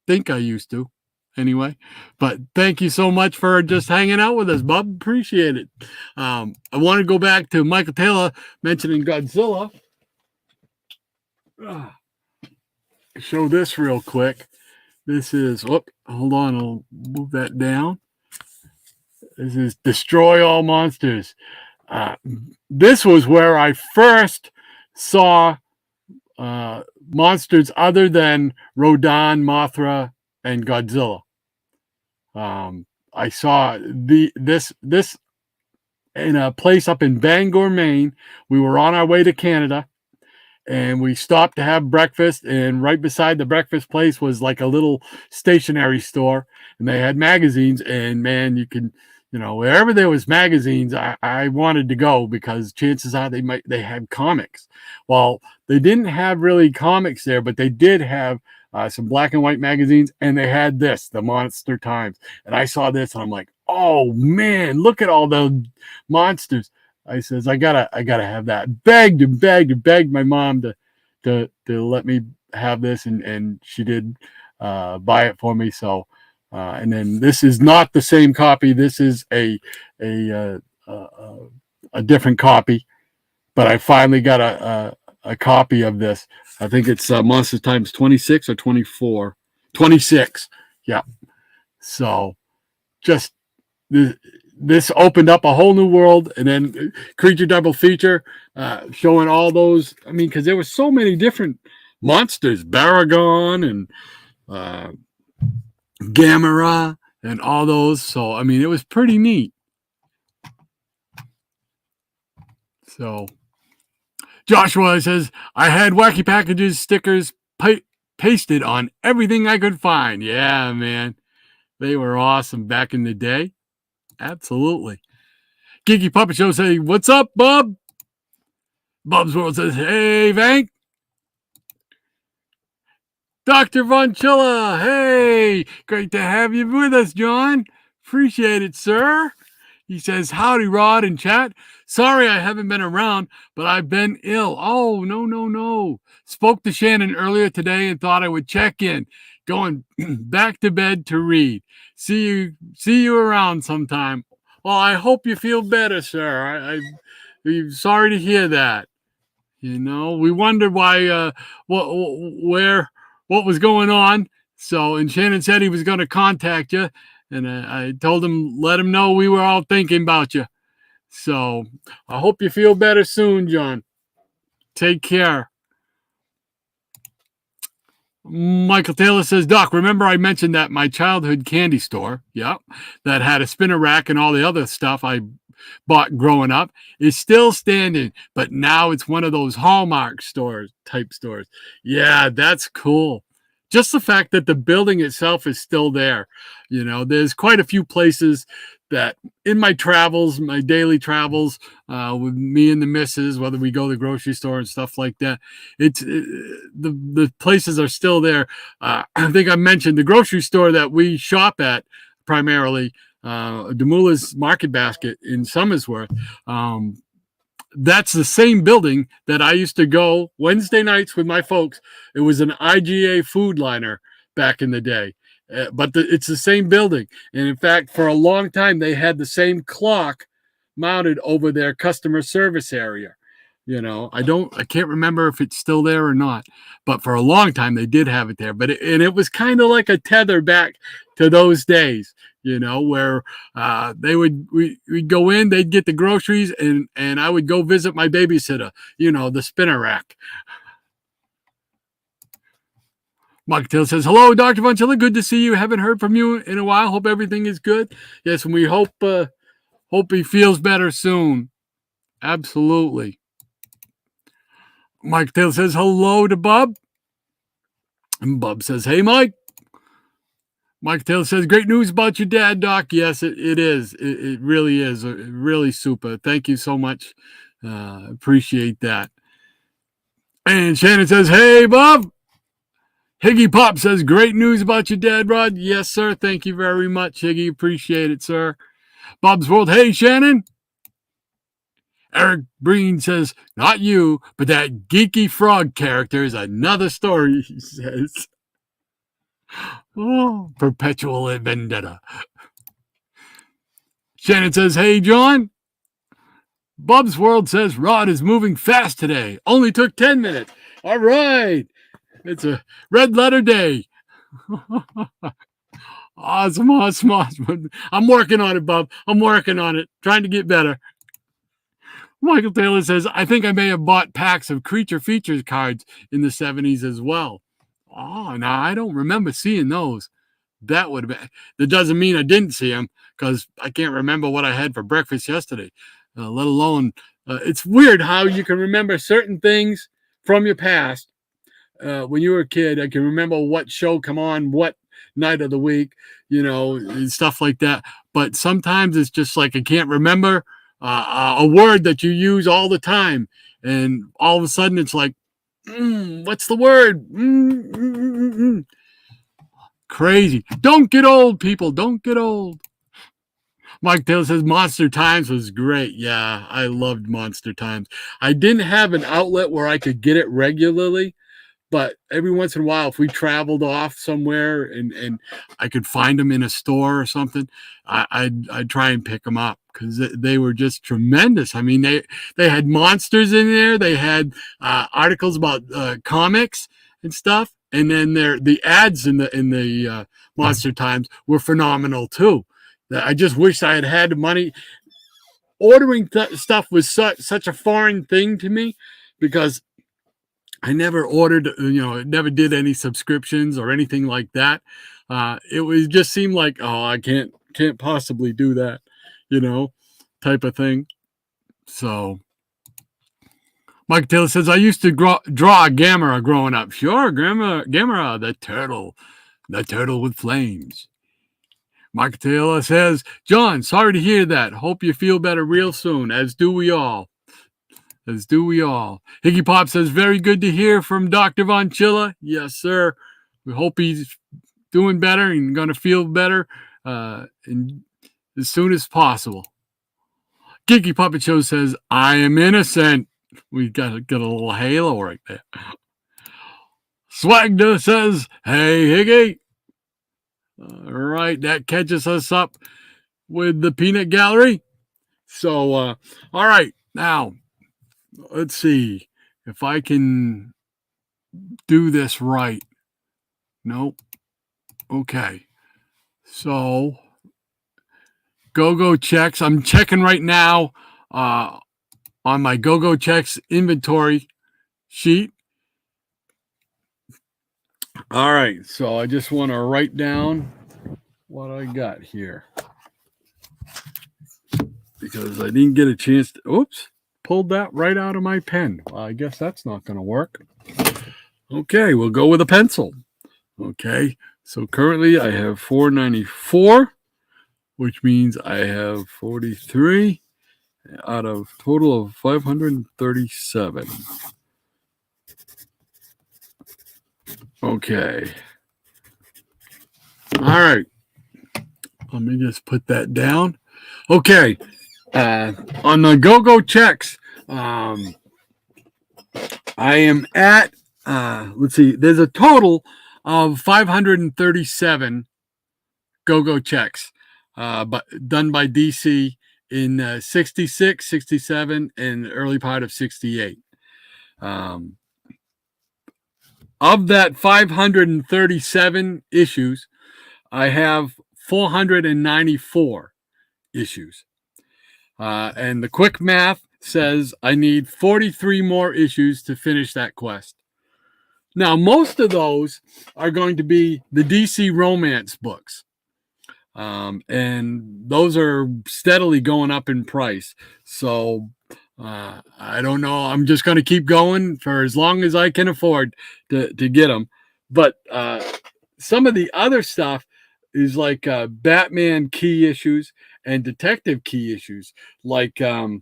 [SPEAKER 1] think I used to. Anyway, but thank you so much for just hanging out with us, Bub. Appreciate it. I want to go back to Michael Taylor mentioning Godzilla. Show this real quick. This is, hold on, I'll move that down. This is Destroy All Monsters. This was where I first saw monsters other than Rodan, Mothra, and Godzilla. I saw this in a place up in Bangor, Maine. We were on our way to Canada, and we stopped to have breakfast, and right beside the breakfast place was like a little stationery store, and they had magazines. And man, you can, wherever there was magazines, I wanted to go, because chances are they had comics. Well, they didn't have really comics there, but they did have some black and white magazines, and they had the Monster Times. And I saw this, and I'm like, oh man, look at all the monsters. I says, I gotta have that. Begged my mom to let me have this, and she did buy it for me. So, and then this is not the same copy. This is a different copy, but I finally got a copy of this. I think it's Monster Times 26 or 24. 26. Yeah. So, just this opened up a whole new world. And then Creature Double Feature, showing all those. I mean, because there were so many different monsters, Baragon and Gamera and all those. So, I mean, it was pretty neat. So, Joshua says, I had Wacky Packages stickers pasted on everything I could find. Yeah, man. They were awesome back in the day. Absolutely. Geeky Puppet Show says, what's up, Bub? Bub's World says, hey, Vank. Dr. Von Chilla, hey. Great to have you with us, John. Appreciate it, sir. He says, howdy, Rod and chat. Sorry I haven't been around, but I've been ill. Oh, no. Spoke to Shannon earlier today and thought I would check in. Going back to bed to read. See you around sometime. Well, I hope you feel better, sir. I'm sorry to hear that. We wondered why, what was going on. So, and Shannon said he was going to contact you. And I told him, let him know we were all thinking about you. So I hope you feel better soon, John. Take care. Michael Taylor says, Doc, remember I mentioned that my childhood candy store, that had a spinner rack and all the other stuff I bought growing up, is still standing, but now it's one of those Hallmark type stores. Yeah, that's cool. Just the fact that the building itself is still there. There's quite a few places that in my travels, my daily travels, with me and the missus, whether we go to the grocery store and stuff like that, the places are still there. I think I mentioned the grocery store that we shop at primarily, Demula's Market Basket in Somersworth. That's the same building that I used to go Wednesday nights with my folks. It was an IGA food liner back in the day. But it's the same building. And in fact, for a long time, they had the same clock mounted over their customer service area. I can't remember if it's still there or not, but for a long time they did have it there. But it was kind of like a tether back to those days, where we'd go in, they'd get the groceries, and I would go visit my babysitter, the spinner rack. Mike Taylor says, hello, Dr. Von Schiller. Good to see you. Haven't heard from you in a while. Hope everything is good. Yes, and we hope he feels better soon. Absolutely. Mike Taylor says, hello to Bob. And Bob says, hey, Mike. Mike Taylor says, great news about your dad, Doc. Yes, it is. It really is. Really super. Thank you so much. Appreciate that. And Shannon says, hey, Bob. Higgy Pop says, great news about your dad, Rod. Yes, sir. Thank you very much, Higgy. Appreciate it, sir. Bob's World. Hey, Shannon. Eric Breen says, not you, but that geeky frog character is another story, he says. Oh, perpetual vendetta. Shannon says, hey, John. Bob's World says, Rod is moving fast today. Only took 10 minutes. All right. It's a red letter day. Awesome. I'm working on it, Bob. I'm working on it. Trying to get better. Michael Taylor says, I think I may have bought packs of Creature Features cards in the 70s as well. Oh, now I don't remember seeing those. That would have been. That doesn't mean I didn't see them, because I can't remember what I had for breakfast yesterday, let alone. It's weird how you can remember certain things from your past. When you were a kid, I can remember what show come on, what night of the week, and stuff like that. But sometimes it's just like I can't remember a word that you use all the time. And all of a sudden it's like, what's the word? Crazy. Don't get old, people. Don't get old. Mike Taylor says Monster Times was great. Yeah, I loved Monster Times. I didn't have an outlet where I could get it regularly. But every once in a while, if we traveled off somewhere and I could find them in a store or something, I'd try and pick them up, because they were just tremendous. I mean, they had monsters in there. They had articles about comics and stuff, and then the ads in the Monster Times were phenomenal too. I just wish I had the money. Ordering stuff was such a foreign thing to me, because I never ordered, never did any subscriptions or anything like that. It just seemed like, oh, I can't possibly do that, type of thing. So Mike Taylor says, I used to draw a Gamera growing up. Sure, Gamera, the turtle with flames. Mike Taylor says, John, sorry to hear that. Hope you feel better real soon, as do we all. As do we all. Higgy Pop says, very good to hear from Dr. Von Schiller. Yes, sir. We hope he's doing better and going to feel better and as soon as possible. Geeky Puppet Show says, I am innocent. We got a little halo right there. Swagda says, hey, Higgy. All right, that catches us up with the Peanut Gallery. So, all right, now, let's see if I can do this right. Nope. Okay. So, Go-Go Checks. I'm checking right now on my Go-Go Checks inventory sheet. All right. So, I just want to write down what I got here, because I didn't get a chance to, oops. Pulled that right out of my pen. Well, I guess that's not going to work. Okay, we'll go with a pencil. Okay, so currently I have $4.94 which means I have 43 out of total of 537. Okay. All right. Let me just put that down. Okay. On the go-go checks, I am at, let's see, there's a total of 537 go-go checks but done by DC in 66, 67, and early part of 68. Of that 537 issues, I have 494 issues. And the quick math says I need 43 more issues to finish that quest. Now, most of those are going to be the DC romance books. And those are steadily going up in price. So I don't know. I'm just going to keep going for as long as I can afford to get them. But some of the other stuff is like Batman key issues and detective key issues, like the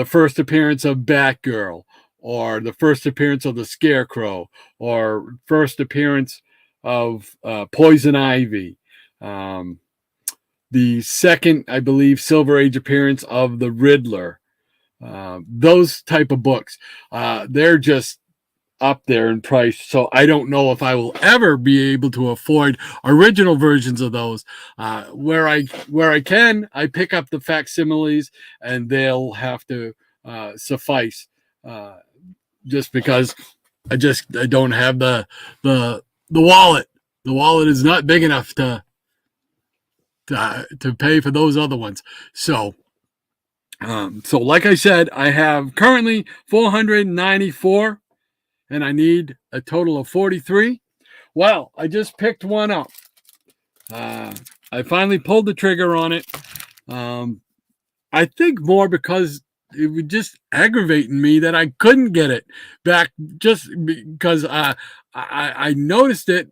[SPEAKER 1] first appearance of Batgirl, or the first appearance of the Scarecrow, or first appearance of Poison Ivy. The second, I believe, Silver Age appearance of the Riddler. Those type of books, they're just up there in price. So I don't know if I will ever be able to afford original versions of those. Where I can, I pick up the facsimiles, and they'll have to suffice. Just because I don't have the wallet. The wallet is not big enough to pay for those other ones. So like I said, I have currently 494, and I need a total of 43. Well, I just picked one up. I finally pulled the trigger on it. I think more because it was just aggravating me that I couldn't get it back, just because I noticed it.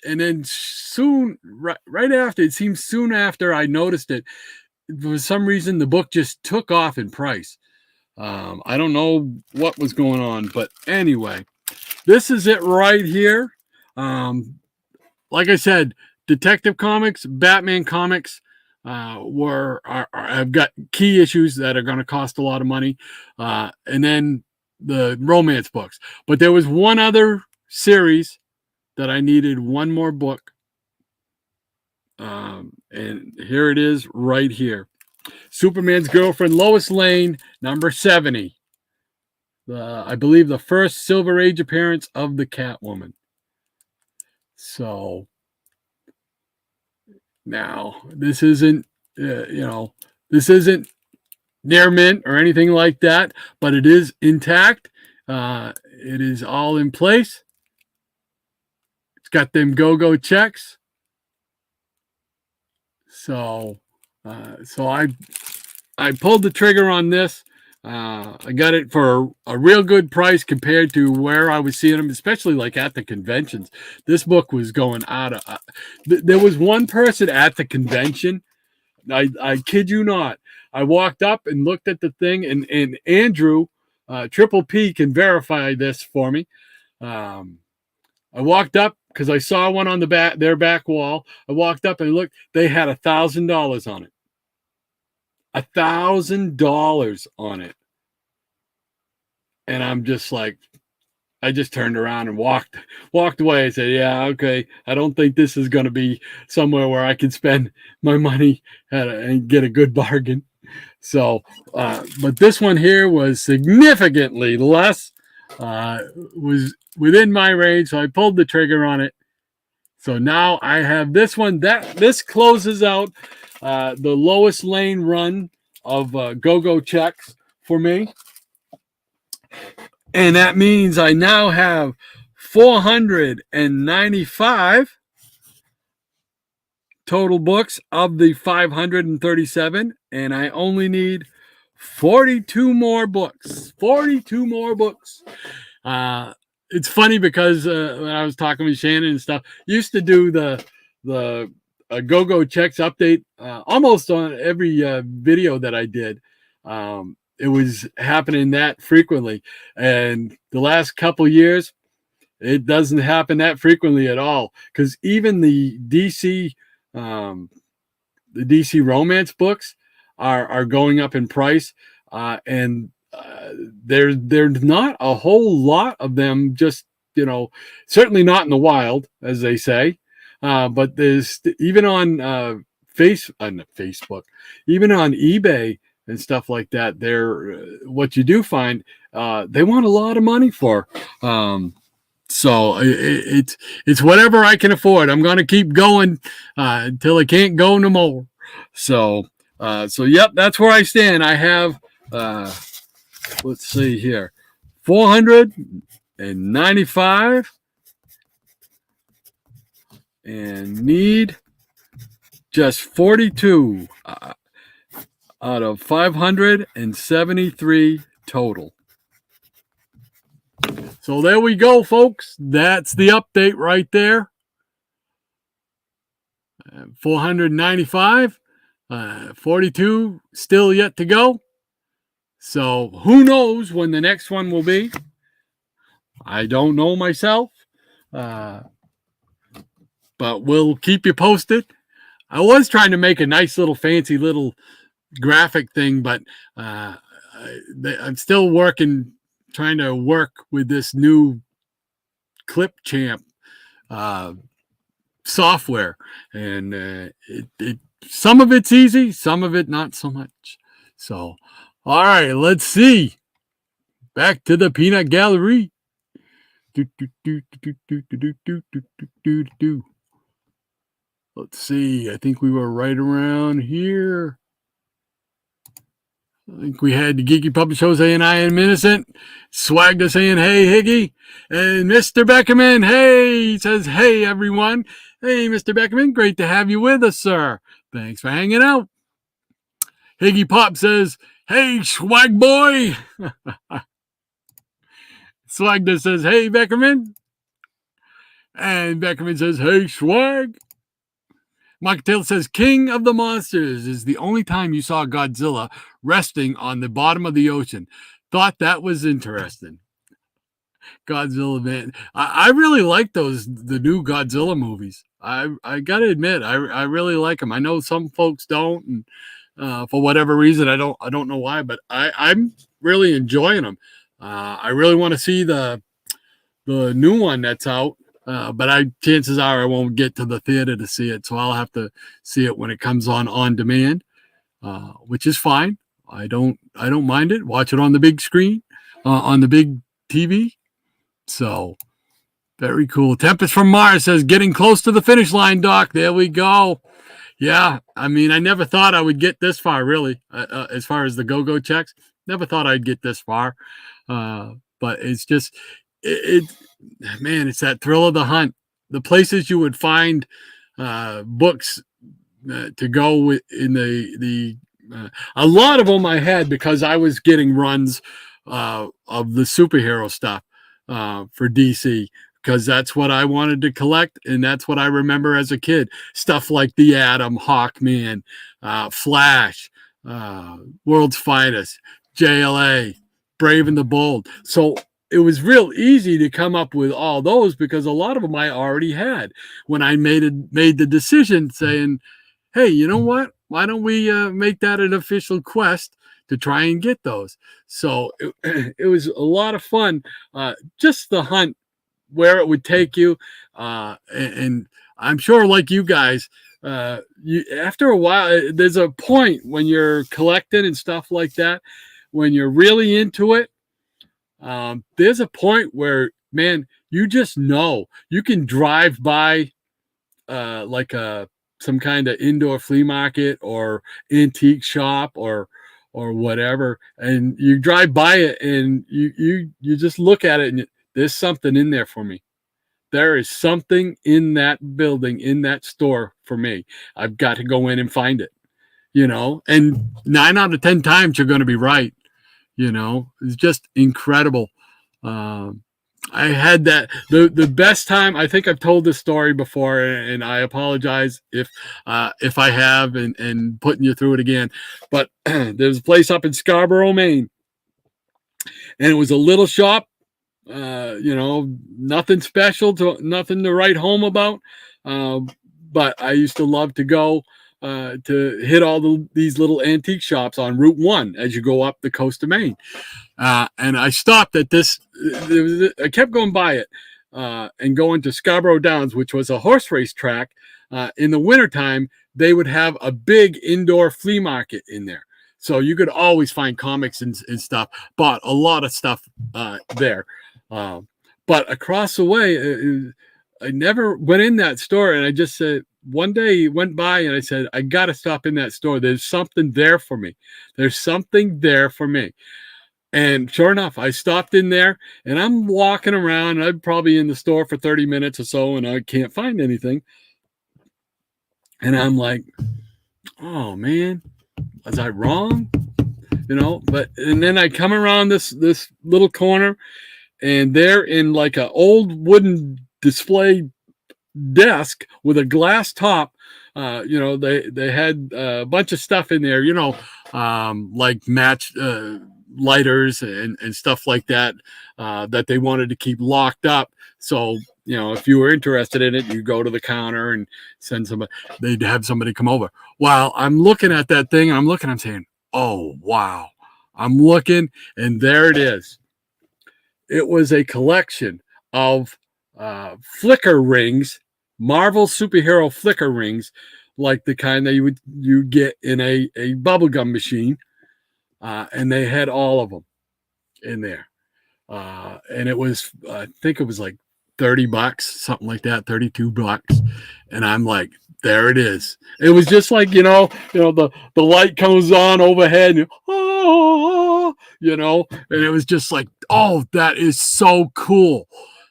[SPEAKER 1] And then soon, right after, it seems soon after I noticed it, for some reason, the book just took off in price. I don't know what was going on, but anyway, this is it right here. Like I said, Detective Comics, Batman Comics I've got key issues that are going to cost a lot of money, and then the romance books. But there was one other series that I needed one more book. And here it is right here. Superman's Girlfriend, Lois Lane, number 70. I believe the first Silver Age appearance of the Catwoman. So now this isn't, this isn't near mint or anything like that, but it is intact. It is all in place. It's got them go-go checks. So I pulled the trigger on this. I got it for a real good price compared to where I was seeing them, especially like at the conventions. This book was going out of. There was one person at the convention. I kid you not. I walked up and looked at the thing, and Andrew, Triple P, can verify this for me. I walked up because I saw one on their back wall. I walked up and looked. They had $1,000 on it. $1,000 on it. And I'm just like, I just turned around and walked away. I said, yeah, okay. I don't think this is going to be somewhere where I can spend my money and get a good bargain. So, but this one here was significantly less, was within my range. So I pulled the trigger on it. So now I have this one. This closes out the Lois Lane run of go-go checks for me. And that means I now have 495 total books of the 537, and I only need 42 more books. 42 more books. It's funny because when I was talking with Shannon and stuff, used to do the a go-go checks update almost on every video that I did. It was happening that frequently, and the last couple years it doesn't happen that frequently at all, because even the DC romance books are going up in price, and there's not a whole lot of them. Just, certainly not in the wild, as they say. But there's even on Facebook, even on eBay and stuff like that. What you do find, they want a lot of money for. So it's whatever I can afford. I'm going to keep going until I can't go no more. So yep, that's where I stand. I have let's see here, 495, and need just 42 out of 573 total. So there we go, folks. That's the update right there. 495, 42 still yet to go. So who knows when the next one will be? I don't know myself, but we'll keep you posted. I was trying to make a nice little fancy little graphic thing, but I'm still trying to work with this new Clipchamp software, and some of it's easy, some of it not so much. So, all right, let's see. Back to the peanut gallery. Let's see. I think we were right around here. I think we had the Geeky Puppet Show saying I am innocent. Swagda saying, hey, Higgy. And Mr. Beckerman, hey, he says, hey, everyone. Hey, Mr. Beckerman, great to have you with us, sir. Thanks for hanging out. Higgy Pop says, hey, swag boy. Swagda says, hey, Beckerman. And Beckerman says, hey, swag. Mike Taylor says, King of the Monsters is the only time you saw Godzilla resting on the bottom of the ocean. Thought that was interesting. Godzilla, man. I really like the new Godzilla movies. I got to admit, I really like them. I know some folks don't, and for whatever reason, I don't know why, but I'm really enjoying them. I really want to see the new one that's out. But chances are I won't get to the theater to see it, so I'll have to see it when it comes on demand, which is fine. I don't mind it. Watch it on the big screen, on the big TV. So very cool. Tempest from Mars says, getting close to the finish line, Doc. There we go. Yeah, I mean, I never thought I would get this far, really, as far as the go-go checks. Never thought I'd get this far, but it's just man, it's that thrill of the hunt. The places you would find books to go with in the a lot of them I had because I was getting runs of the superhero stuff for DC, because that's what I wanted to collect, and that's what I remember as a kid. Stuff like The Atom, Hawkman, Flash, World's Finest, JLA, Brave and the Bold. So it was real easy to come up with all those because a lot of them I already had when I made the decision saying, hey, you know what? Why don't we make that an official quest to try and get those? So it was a lot of fun, just the hunt, where it would take you. And I'm sure like you guys, after a while, there's a point when you're collecting and stuff like that, when you're really into it, there's a point where, man, you just know you can drive by like some kind of indoor flea market or antique shop or whatever, and you drive by it and you just look at it and there's something in there for me. There is something in that building, in that store for me. I've got to go in and find it, and 9 out of 10 times you're going to be right. It's just incredible. I had that the best time. I think I've told this story before, and I apologize if I have and putting you through it again. But there's a place up in Scarborough, Maine, and it was a little shop. Nothing special, nothing to write home about. Uh, but I used to love to go to hit these little antique shops on Route One as you go up the coast of Maine. And I stopped at this. I kept going by it and going to Scarborough Downs, which was a horse race track. In the wintertime, they would have a big indoor flea market in there. So you could always find comics and stuff. Bought a lot of stuff there. But across the way, I never went in that store. And I just said, one day went by and I said, I got to stop in that store. There's something there for me. There's something there for me. And sure enough, I stopped in there and I'm walking around. I'm probably in the store for 30 minutes or so and I can't find anything. And I'm like, oh man, was I wrong? And then I come around this little corner and they're in like an old wooden display desk with a glass top. They had a bunch of stuff in there, like match lighters and stuff like that that they wanted to keep locked up. So, if you were interested in it, you go to the counter and send somebody, they'd have somebody come over. While I'm looking at that thing, I'm saying, oh, wow. I'm looking and there it is. It was a collection of flicker rings, Marvel superhero flicker rings, like the kind that you get in a bubblegum machine. And they had all of them in there. And it was, I think it was like $30, something like that, $32. And I'm like, there it is. It was just like, the light comes on overhead and, and it was just like, oh, that is so cool.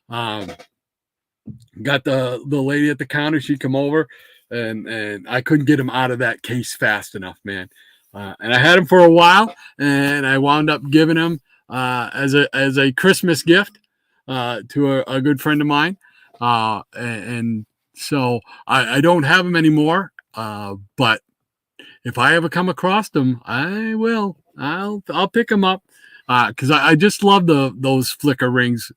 [SPEAKER 1] Got the lady at the counter, she'd come over and I couldn't get him out of that case fast enough, man. And I had him for a while, and I wound up giving him as a Christmas gift to a good friend of mine. And so I don't have him anymore. But if I ever come across them, I will. I'll pick them up because I just love those flicker rings.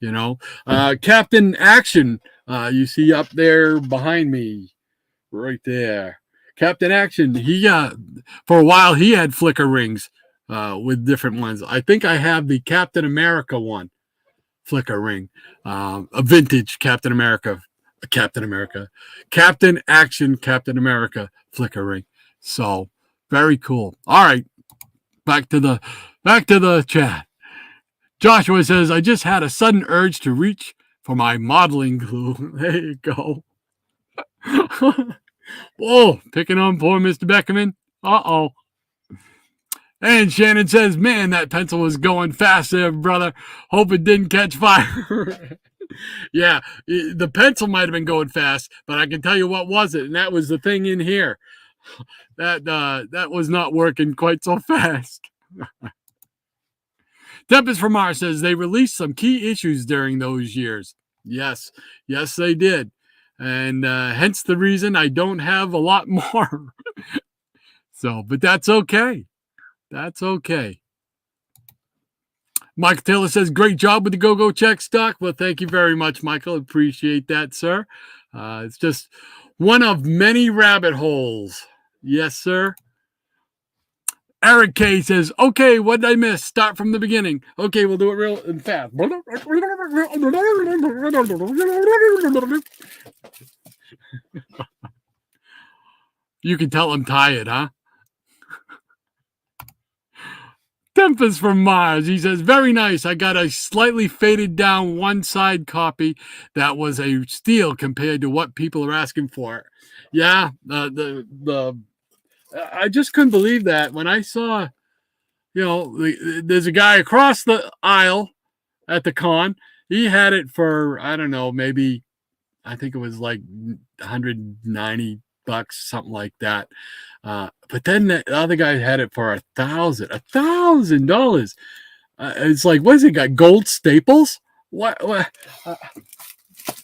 [SPEAKER 1] Captain Action, you see up there behind me, right there. Captain Action, he for a while he had flicker rings with different ones. I think I have the Captain America one flicker ring, a vintage Captain Action Captain America flicker ring. So very cool. All right, back to the chat. Joshua says, I just had a sudden urge to reach for my modeling glue. There you go. Whoa, picking on poor Mr. Beckerman. Uh-oh. And Shannon says, man, that pencil was going fast there, brother. Hope it didn't catch fire. Yeah, the pencil might have been going fast, but I can tell you what was it, and that was the thing in here. That was not working quite so fast. Tempest from Mars says they released some key issues during those years. Yes, they did. And hence the reason I don't have a lot more. So, but that's okay. That's okay. Michael Taylor says, great job with the Go-Go Check stock. Well, thank you very much, Michael. Appreciate that, sir. It's just one of many rabbit holes. Yes, sir. Eric K says, okay, what did I miss? Start from the beginning. Okay, we'll do it real and fast. You can tell I'm tired, huh? Tempest from Mars. He says, very nice. I got a slightly faded down one side copy that was a steal compared to what people are asking for. Yeah, I just couldn't believe that when I saw, there's a guy across the aisle at the con. He had it for, I don't know, maybe, I think it was like $190, something like that. But then the other guy had it for $1,000. It's like, what is it got? Gold staples What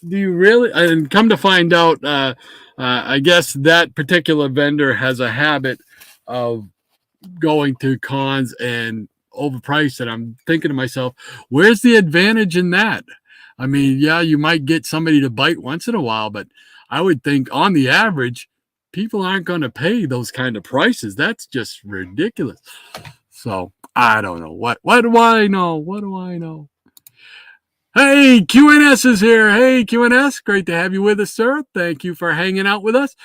[SPEAKER 1] do you really? And come to find out, I guess that particular vendor has a habit of going to cons and overpriced. And I'm thinking to myself, where's the advantage in that? I mean, yeah, you might get somebody to bite once in a while, but I would think on the average, people aren't going to pay those kind of prices. That's just ridiculous. So I don't know. What do I know? What do I know? Hey, QNS is here. Hey, QNS, great to have you with us, sir. Thank you for hanging out with us.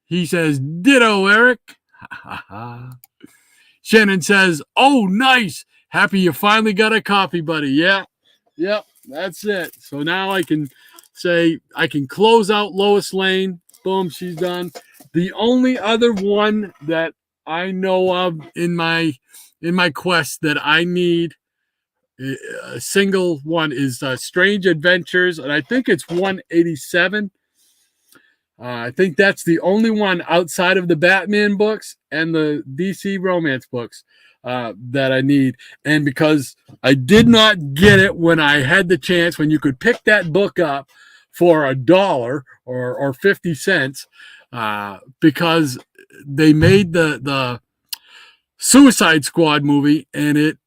[SPEAKER 1] He says, ditto, Eric. Shannon says, oh, nice. Happy you finally got a copy, buddy. Yeah, yep, that's it. So now I can say, I can close out Lois Lane. Boom, she's done. The only other one that I know of in my quest that I need, a single one, is Strange Adventures, and I think it's 187. I think that's the only one outside of the Batman books and the DC romance books that I need. And because I did not get it when I had the chance, when you could pick that book up for $1 or 50 cents, because they made the Suicide Squad movie, and it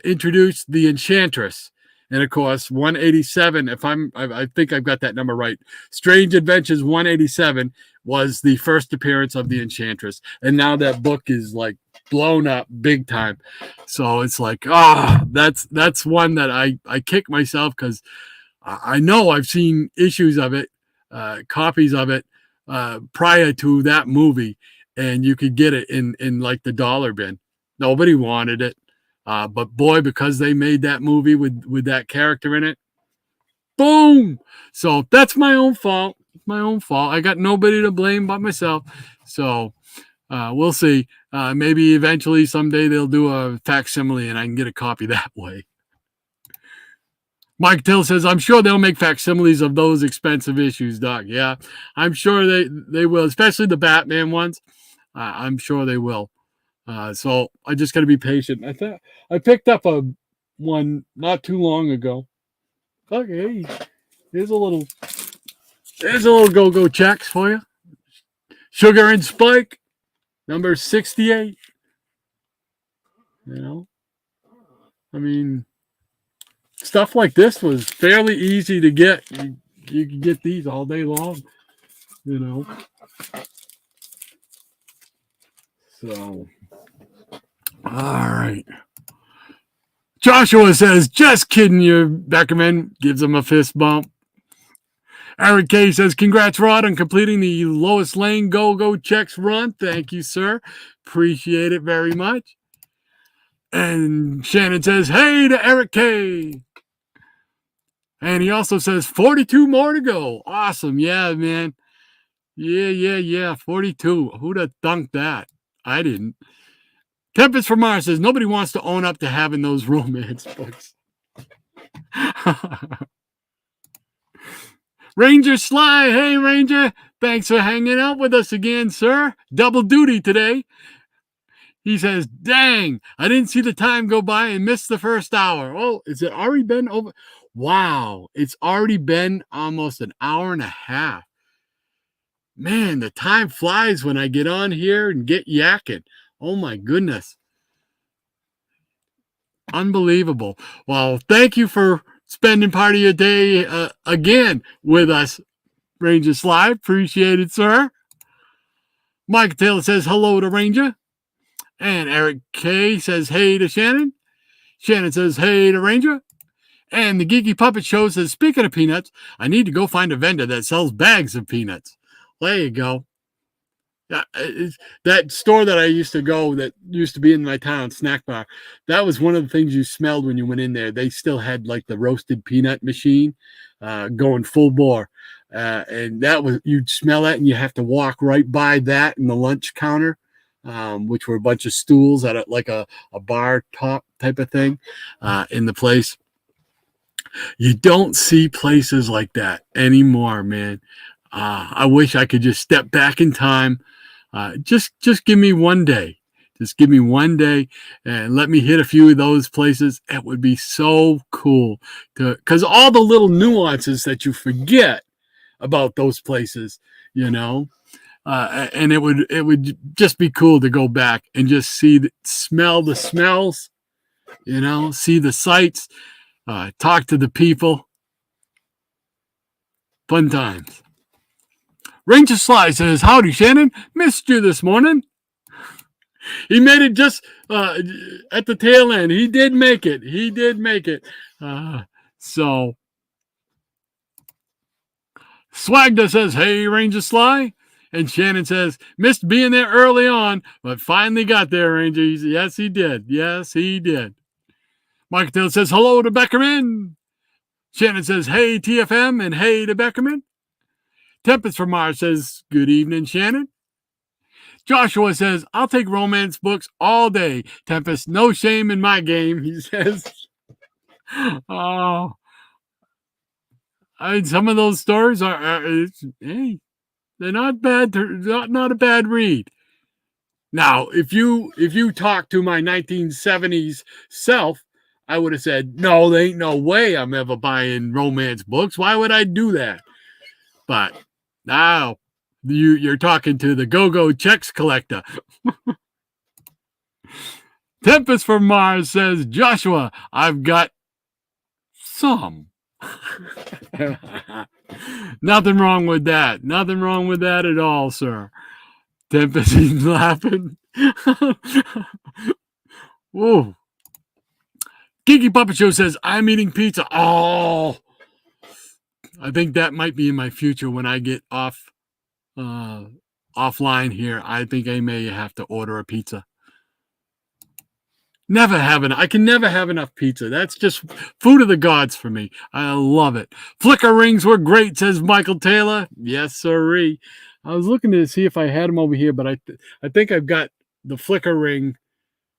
[SPEAKER 1] introduced the Enchantress. And of course, 187, I think I've got that number right. Strange Adventures 187 was the first appearance of the Enchantress. And now that book is like blown up big time. So it's like, that's one that I kick myself, because I know I've seen issues of it, copies of it, prior to that movie, and you could get it in like the dollar bin. Nobody wanted it. But boy, because they made that movie with that character in it, boom. So that's my own fault. My own fault. I got nobody to blame but myself. So we'll see. Maybe eventually someday they'll do a facsimile and I can get a copy that way. Mike Till says, I'm sure they'll make facsimiles of those expensive issues, Doc. Yeah, I'm sure they will, especially the Batman ones. I'm sure they will. So I just got to be patient. I picked up one not too long ago. Okay, here's a little go-go checks for you. Sugar and Spike, number 68. You know, I mean, stuff like this was fairly easy to get. You can get these all day long. You know, so. All right. Joshua says, just kidding you, Beckerman. Gives him a fist bump. Eric K says, congrats, Rod, on completing the Lois Lane Go-Go Checks run. Thank you, sir. Appreciate it very much. And Shannon says, hey to Eric K. And he also says, 42 more to go. Awesome. Yeah, man. Yeah. 42. Who'd have thunk that? I didn't. Tempest from Mars says, nobody wants to own up to having those romance books. Ranger Sly, hey Ranger, thanks for hanging out with us again, sir. Double duty today. He says, dang, I didn't see the time go by and missed the first hour. Oh, is it already been over? Wow, it's already been almost an hour and a half. Man, the time flies when I get on here and get yakking. Oh my goodness. Unbelievable. Well, thank you for spending part of your day again with us, Ranger Sly. Appreciate it, sir. Mike Taylor says hello to Ranger. And Eric K says hey to Shannon. Shannon says hey to Ranger. And the Geeky Puppet Show says, speaking of peanuts, I need to go find a vendor that sells bags of peanuts. There you go. Yeah, that store that I used to go, that used to be in my town, Snack Bar, that was one of the things you smelled when you went in there. They still had like the roasted peanut machine going full bore. And that was, you'd smell that and you have to walk right by that in the lunch counter, which were a bunch of stools at a bar top type of thing in the place. You don't see places like that anymore, man. I wish I could just step back in time. Just give me one day. Just give me one day and let me hit a few of those places. It would be so cool because all the little nuances that you forget about those places, and it would just be cool to go back and just smell the smells, see the sights, talk to the people. Fun times. Ranger Sly says, "Howdy, Shannon. Missed you this morning." He made it just at the tail end. He did make it. So Swagda says, "Hey, Ranger Sly." And Shannon says, "Missed being there early on, but finally got there, Ranger." Yes, he did. Mike Taylor says, "Hello to Beckerman." Shannon says, "Hey, TFM," and "Hey to Beckerman." Tempest from Mars says, "Good evening, Shannon." Joshua says, "I'll take romance books all day. Tempest, no shame in my game," he says. Oh, some of those stories hey, they're not bad. Not a bad read. Now, if you talk to my 1970s self, I would have said, "No, there ain't no way I'm ever buying romance books. Why would I do that?" But now you're talking to the go-go checks collector. Tempest from Mars says, "Joshua, I've got some." Nothing wrong with that. Nothing wrong with that at all, sir. Tempest is laughing. Whoa. Kiki Puppet Show says, "I'm eating pizza." Oh, I think that might be in my future when I get offline here. I think I may have to order a pizza. I can never have enough pizza. That's just food of the gods for me. I love it. Flicker rings were great, says Michael Taylor. Yes, sirree. I was looking to see if I had them over here, but I think I've got the flicker ring,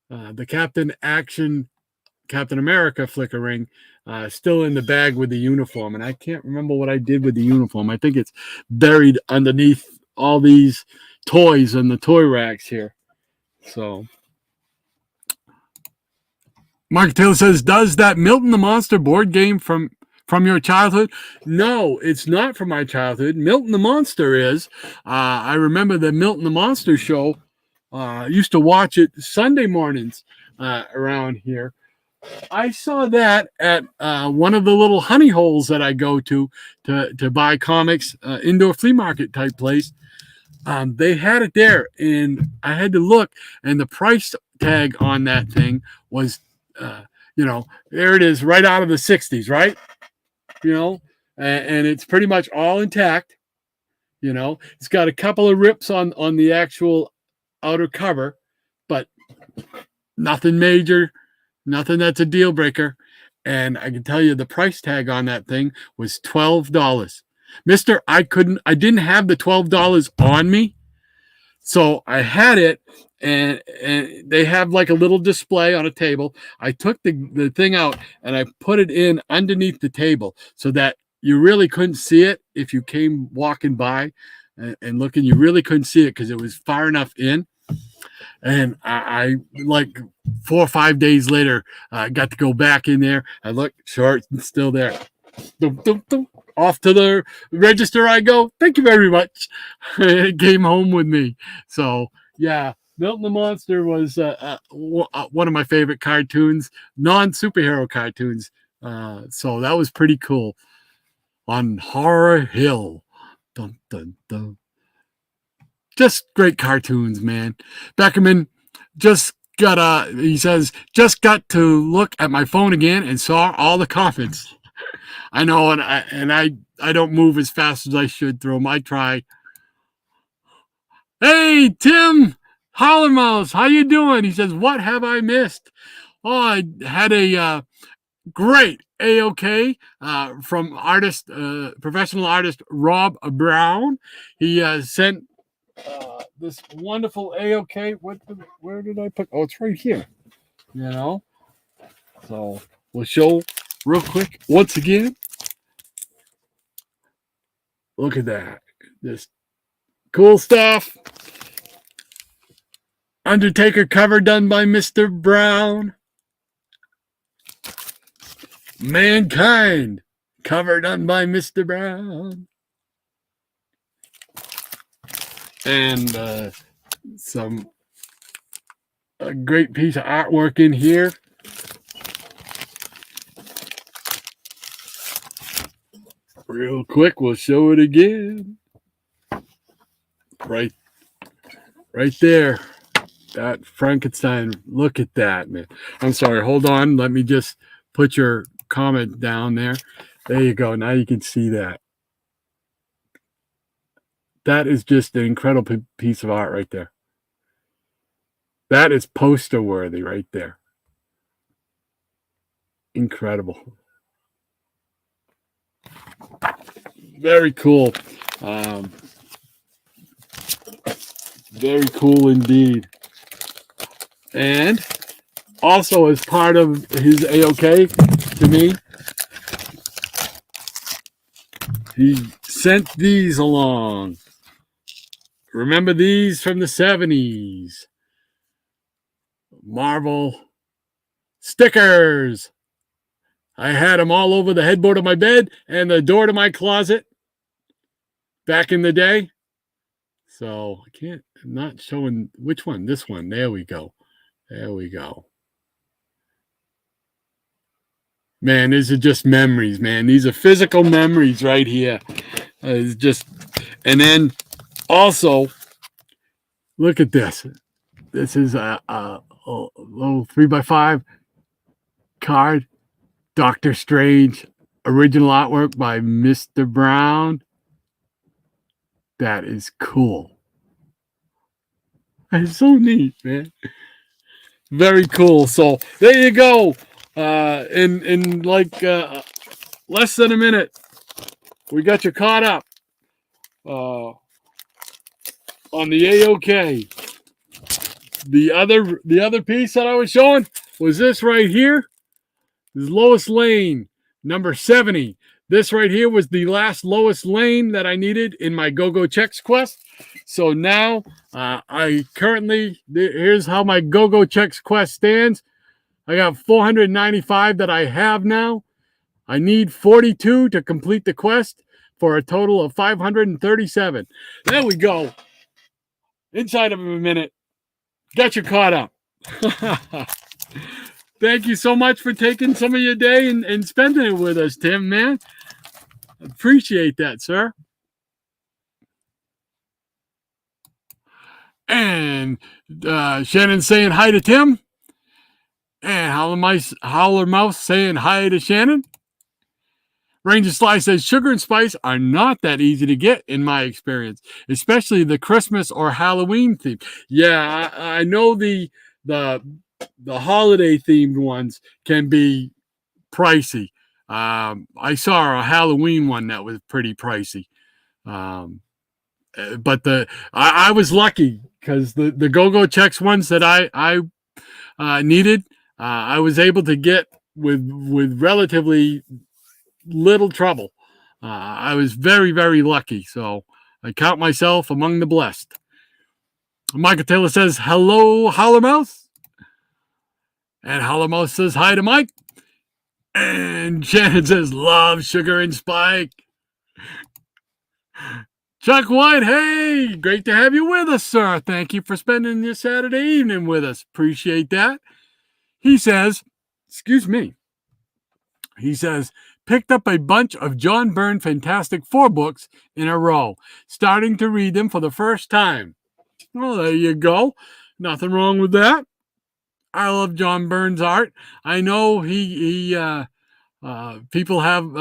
[SPEAKER 1] the Captain America flicker ring, still in the bag with the uniform. And I can't remember what I did with the uniform. I think it's buried underneath all these toys in the toy racks here. So Mark Taylor says, "Does that Milton the Monster board game from your childhood?" No, it's not from my childhood. Milton the Monster is. I remember the Milton the Monster show. I used to watch it Sunday mornings around here. I saw that at one of the little honey holes that I go to buy comics, indoor flea market type place. They had it there, and I had to look, and the price tag on that thing was, there it is, right out of the 60s, right? And it's pretty much all intact. It's got a couple of rips on the actual outer cover, but nothing major, nothing that's a deal breaker. And I can tell you the price tag on that thing was $12. Mister, I didn't have the $12 on me. So I had it, and they have like a little display on a table. I took the thing out and I put it in underneath the table so that you really couldn't see it if you came walking by and looking. You really couldn't see it because it was far enough in. And I like 4 or 5 days later, I got to go back in there. I looked, sure, it's still there. Dum, dum, dum. Off to the register I go. Thank you very much. It came home with me. So, yeah, Milton the Monster was one of my favorite cartoons, non-superhero cartoons. So that was pretty cool. On Horror Hill. Dun, dun, dun. Just great cartoons, man. Beckerman he says, "Just got to look at my phone again and saw all the comments." I know, and I don't move as fast as I should through them. I try. Hey, Tim Hollermouse, how you doing? He says, "What have I missed?" Oh, I had a great AOK from professional artist Rob Brown. He sent this wonderful AOK. Where did I put? Oh, it's right here. So we'll show real quick once again. Look at that. Just cool stuff. Undertaker cover done by Mr. Brown. Mankind cover done by Mr. Brown. And some a great piece of artwork in here. Real quick, we'll show it again. Right there. That Frankenstein. Look at that, man. I'm sorry. Hold on. Let me just put your comment down there. There you go. Now you can see that. That is just an incredible piece of art right there. That is poster worthy right there. Incredible. Very cool. Very cool indeed. And also as part of his AOK to me, he sent these along. Remember these from the 70s? Marvel stickers. I had them all over the headboard of my bed and the door to my closet back in the day. So I'm not showing which one. This one. There we go. There we go. Man, these are just memories, man. These are physical memories right here. It's just, and then also, look at this. This is a little 3x5 card. Doctor Strange, original artwork by Mr. Brown. That is cool. It's so neat, man. Very cool. So there you go. In like less than a minute, we got you caught up on the AOK. The other piece that I was showing was this right here. This is Lois Lane, number 70. This right here was the last Lois Lane that I needed in my Go-Go Checks quest. So now here's how my Go-Go Checks quest stands. I got 495 that I have now. I need 42 to complete the quest for a total of 537. There we go. Inside of a minute. Got you caught up. Thank you so much for taking some of your day and spending it with us, Tim, man. Appreciate that, sir. And Shannon saying hi to Tim. And Howler Mouse saying hi to Shannon. Ranger Sly says sugar and spice are not that easy to get in my experience, especially the Christmas or Halloween theme. Yeah, I know the holiday themed ones can be pricey. I saw a Halloween one that was pretty pricey. But I was lucky because the Go-Go Checks ones that I needed, I was able to get with relatively little trouble. I was very, very lucky. So I count myself among the blessed. Michael Taylor says, hello, Howler Mouse. And Howler Mouse says hi to Mike. And Shannon says, love, sugar, and spike. Chuck White, hey, great to have you with us, sir. Thank you for spending your Saturday evening with us. Appreciate that. He says, excuse me. He says, picked up a bunch of John Byrne Fantastic Four books in a row, starting to read them for the first time. Well, there you go. Nothing wrong with that. I love John Byrne's art. I know people have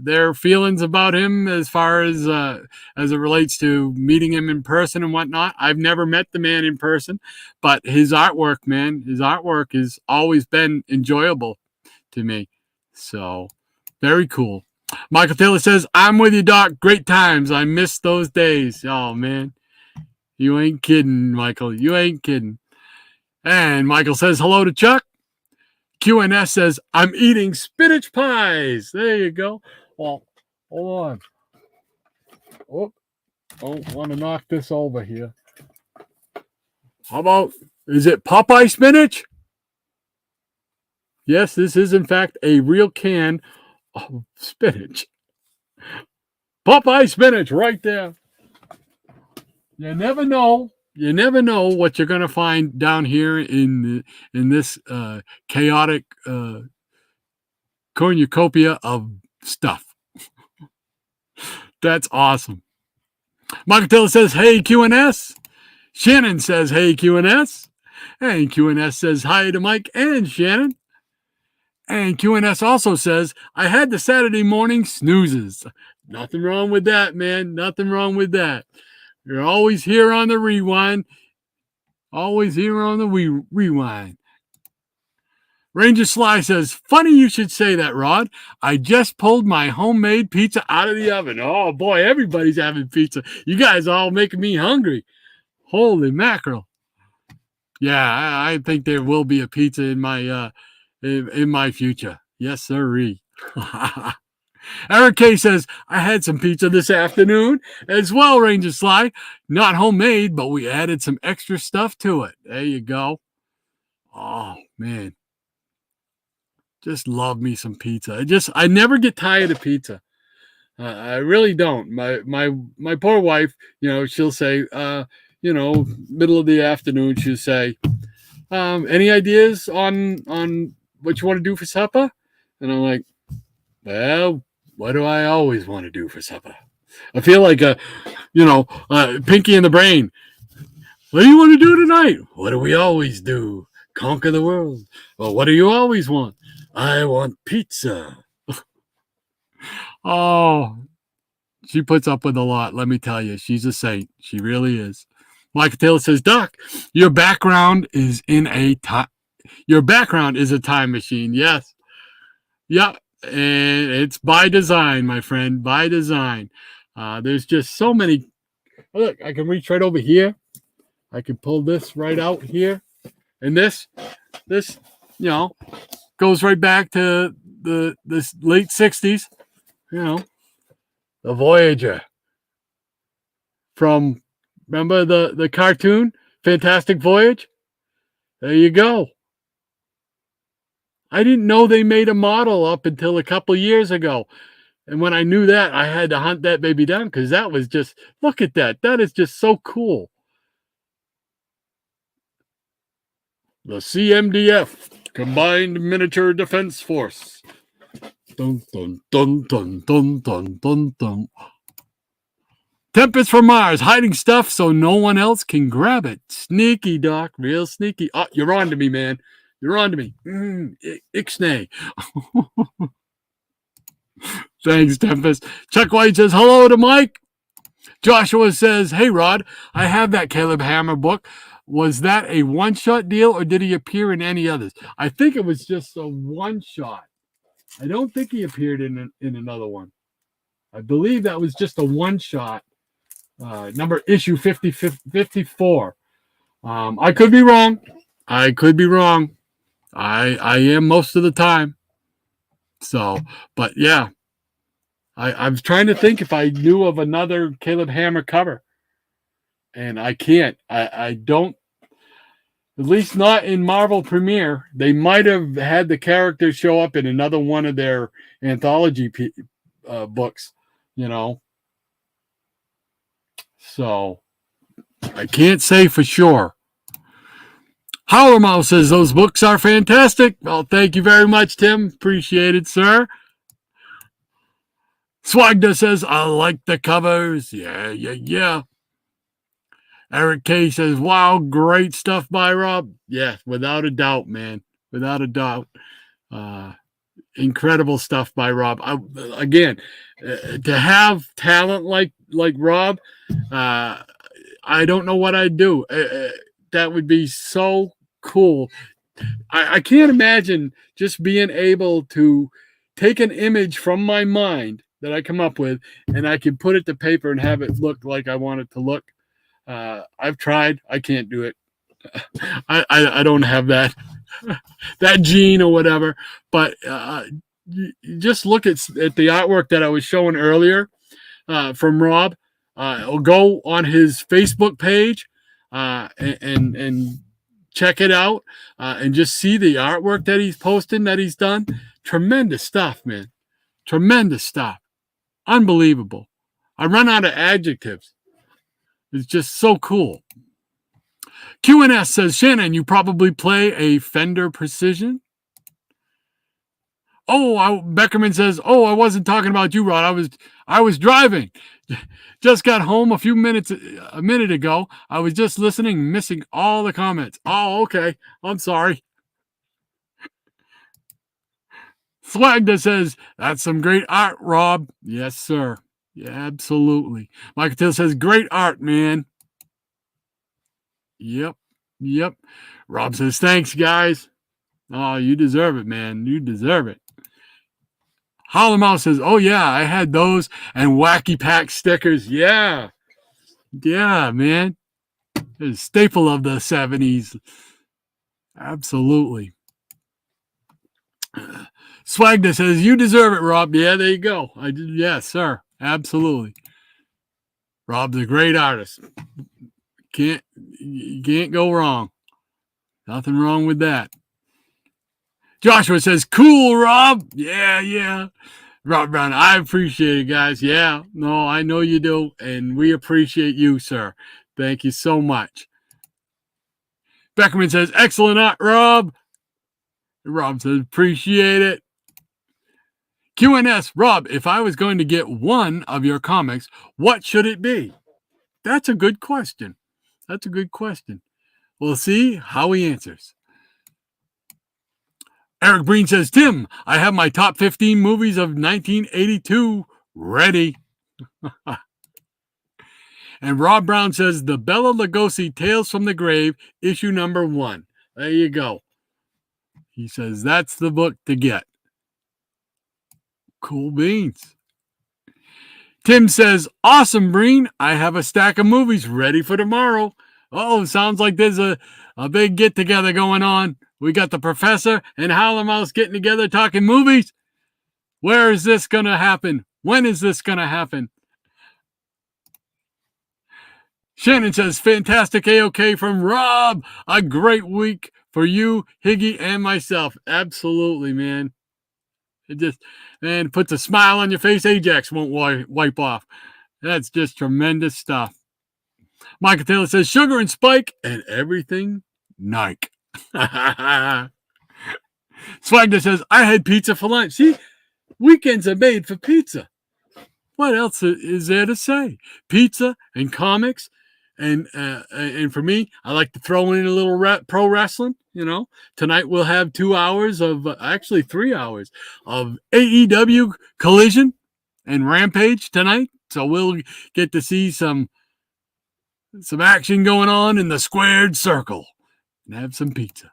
[SPEAKER 1] their feelings about him as far as it relates to meeting him in person and whatnot. I've never met the man in person, but his artwork, man, has always been enjoyable to me. So very cool. Michael Taylor says, I'm with you, Doc. Great times. I miss those days. Oh, man. You ain't kidding, Michael. You ain't kidding. And Michael says, hello to Chuck. QNS says, I'm eating spinach pies. There you go. Well, hold on. Oh, I want to knock this over here. How about, is it Popeye spinach? Yes, this is in fact a real can of spinach. Popeye spinach right there. You never know. You never know what you're going to find down here in this chaotic cornucopia of stuff. That's awesome. Michael Taylor says, hey, QNS. Shannon says, hey, QNS. And QNS says, hi to Mike and Shannon. And QNS also says, I had the Saturday morning snoozes. Nothing wrong with that, man. Nothing wrong with that. You're always here on the rewind. Always here on the rewind. Ranger Sly says, funny you should say that, Rod. I just pulled my homemade pizza out of the oven. Oh, boy, everybody's having pizza. You guys are all making me hungry. Holy mackerel. Yeah, I think there will be a pizza in my future. Yes, sirree. Eric K says, I had some pizza this afternoon as well, Ranger Sly. Not homemade, but we added some extra stuff to it. There you go. Oh, man. Just love me some pizza. I never get tired of pizza. I really don't. My poor wife, she'll say, middle of the afternoon, she'll say, any ideas on what you want to do for supper? And I'm like, well, what do I always want to do for supper? I feel like Pinky in the Brain. What do you want to do tonight? What do we always do? Conquer the world. Well, what do you always want? I want pizza. Oh, she puts up with a lot. Let me tell you, she's a saint. She really is. Michael Taylor says, Doc, your background is a time machine. Yes. Yeah. And it's by design, my friend, by design. There's just so many. Look, I can reach right over here. I can pull this right out here. And this, goes right back to the late 60s. The Voyager. From, remember the cartoon, Fantastic Voyage? There you go. I didn't know they made a model up until a couple years ago. And when I knew that, I had to hunt that baby down because that was just, look at that. That is just so cool. The CMDF, Combined Miniature Defense Force. Dun, dun, dun, dun, dun, dun, dun, dun. Tempest from Mars, hiding stuff so no one else can grab it. Sneaky, Doc, real sneaky. Oh, you're on to me, man. You're on to me. Ixnay. Thanks, Tempest. Chuck White says, hello to Mike. Joshua says, hey, Rod, I have that Caleb Hammer book. Was that a one-shot deal or did he appear in any others? I think it was just a one-shot. I don't think he appeared in another one. I believe that was just a one-shot. Issue 54. I could be wrong. I am most of the time. So, but yeah. I was trying to think if I knew of another Caleb Hammer cover. And I can't. I don't. At least not in Marvel Premiere. They might have had the characters show up in another one of their anthology books, So, I can't say for sure. Howler Mouse says, those books are fantastic. Well, thank you very much, Tim. Appreciate it, sir. Swagda says, I like the covers. Yeah. Eric K says, wow, great stuff by Rob. Yeah, without a doubt, man. Without a doubt. Incredible stuff by Rob. To have talent like Rob, I don't know what I'd do. That would be so cool. I can't imagine just being able to take an image from my mind that I come up with and I can put it to paper and have it look like I want it to look. I've tried. I can't do it. I don't have that gene or whatever. But you just look at the artwork that I was showing earlier from Rob. Go on his Facebook page. and check it out and just see the artwork that he's posting, that he's done. Tremendous stuff, man. Tremendous stuff. Unbelievable. I run out of adjectives. It's just so cool. QNS says, Shannon, you probably play a Fender Precision? Oh, Beckerman says, I wasn't talking about you, Rod. I was driving. Just got home a minute ago. I was just listening, missing all the comments. Oh, okay. I'm sorry. Swagda says, that's some great art, Rob. Yes, sir. Yeah, absolutely. Michael Till says, great art, man. Yep. Rob says, thanks, guys. Oh, you deserve it, man. You deserve it. Hollow Mouse says, oh, yeah, I had those and Wacky Pack stickers. Yeah, man. It's a staple of the 70s. Absolutely. Swagda says, you deserve it, Rob. Yeah, there you go. Yes, sir. Absolutely. Rob's a great artist. You can't go wrong. Nothing wrong with that. Joshua says, cool, Rob. Yeah. Rob Brown, I appreciate it, guys. Yeah, no, I know you do. And we appreciate you, sir. Thank you so much. Beckerman says, excellent art, Rob. Rob says, appreciate it. QNS, Rob, if I was going to get one of your comics, what should it be? That's a good question. We'll see how he answers. Eric Breen says, Tim, I have my top 15 movies of 1982 ready. And Rob Brown says, the Bela Lugosi Tales from the Grave, issue number 1. There you go. He says, that's the book to get. Cool beans. Tim says, awesome, Breen. I have a stack of movies ready for tomorrow. Oh, sounds like there's a big get-together going on. We got the professor and Howler Mouse getting together talking movies. Where is this going to happen? When is this going to happen? Shannon says, fantastic AOK from Rob. A great week for you, Higgy, and myself. Absolutely, man. It just, man, puts a smile on your face. Ajax won't wipe off. That's just tremendous stuff. Michael Taylor says, sugar and spike and everything Nike. Swagner says, I had pizza for lunch. See, weekends are made for pizza. What else is there to say? Pizza and comics. And for me, I like to throw in a little pro wrestling. You know, tonight we'll have 2 hours of, actually 3 hours of AEW Collision and Rampage tonight. So we'll get to see some action going on in the squared circle and have some pizza.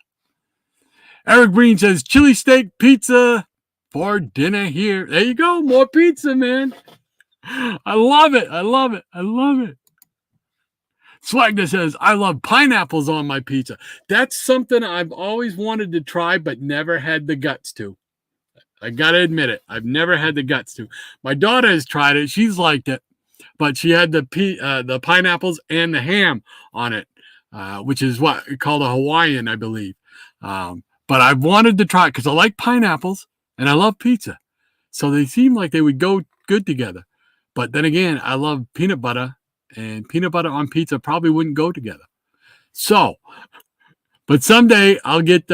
[SPEAKER 1] Eric Breen says, chili steak pizza for dinner here. There you go. More pizza, man. I love it. Swagner says, I love pineapples on my pizza. That's something I've always wanted to try, but never had the guts to. I got to admit it. I've never had the guts to. My daughter has tried it. She's liked it, but she had the pineapples and the ham on it, which is what called a Hawaiian, I believe. But I've wanted to try it because I like pineapples and I love pizza. So they seem like they would go good together. But then again, I love peanut butter, and peanut butter on pizza probably wouldn't go together. So, but someday I'll get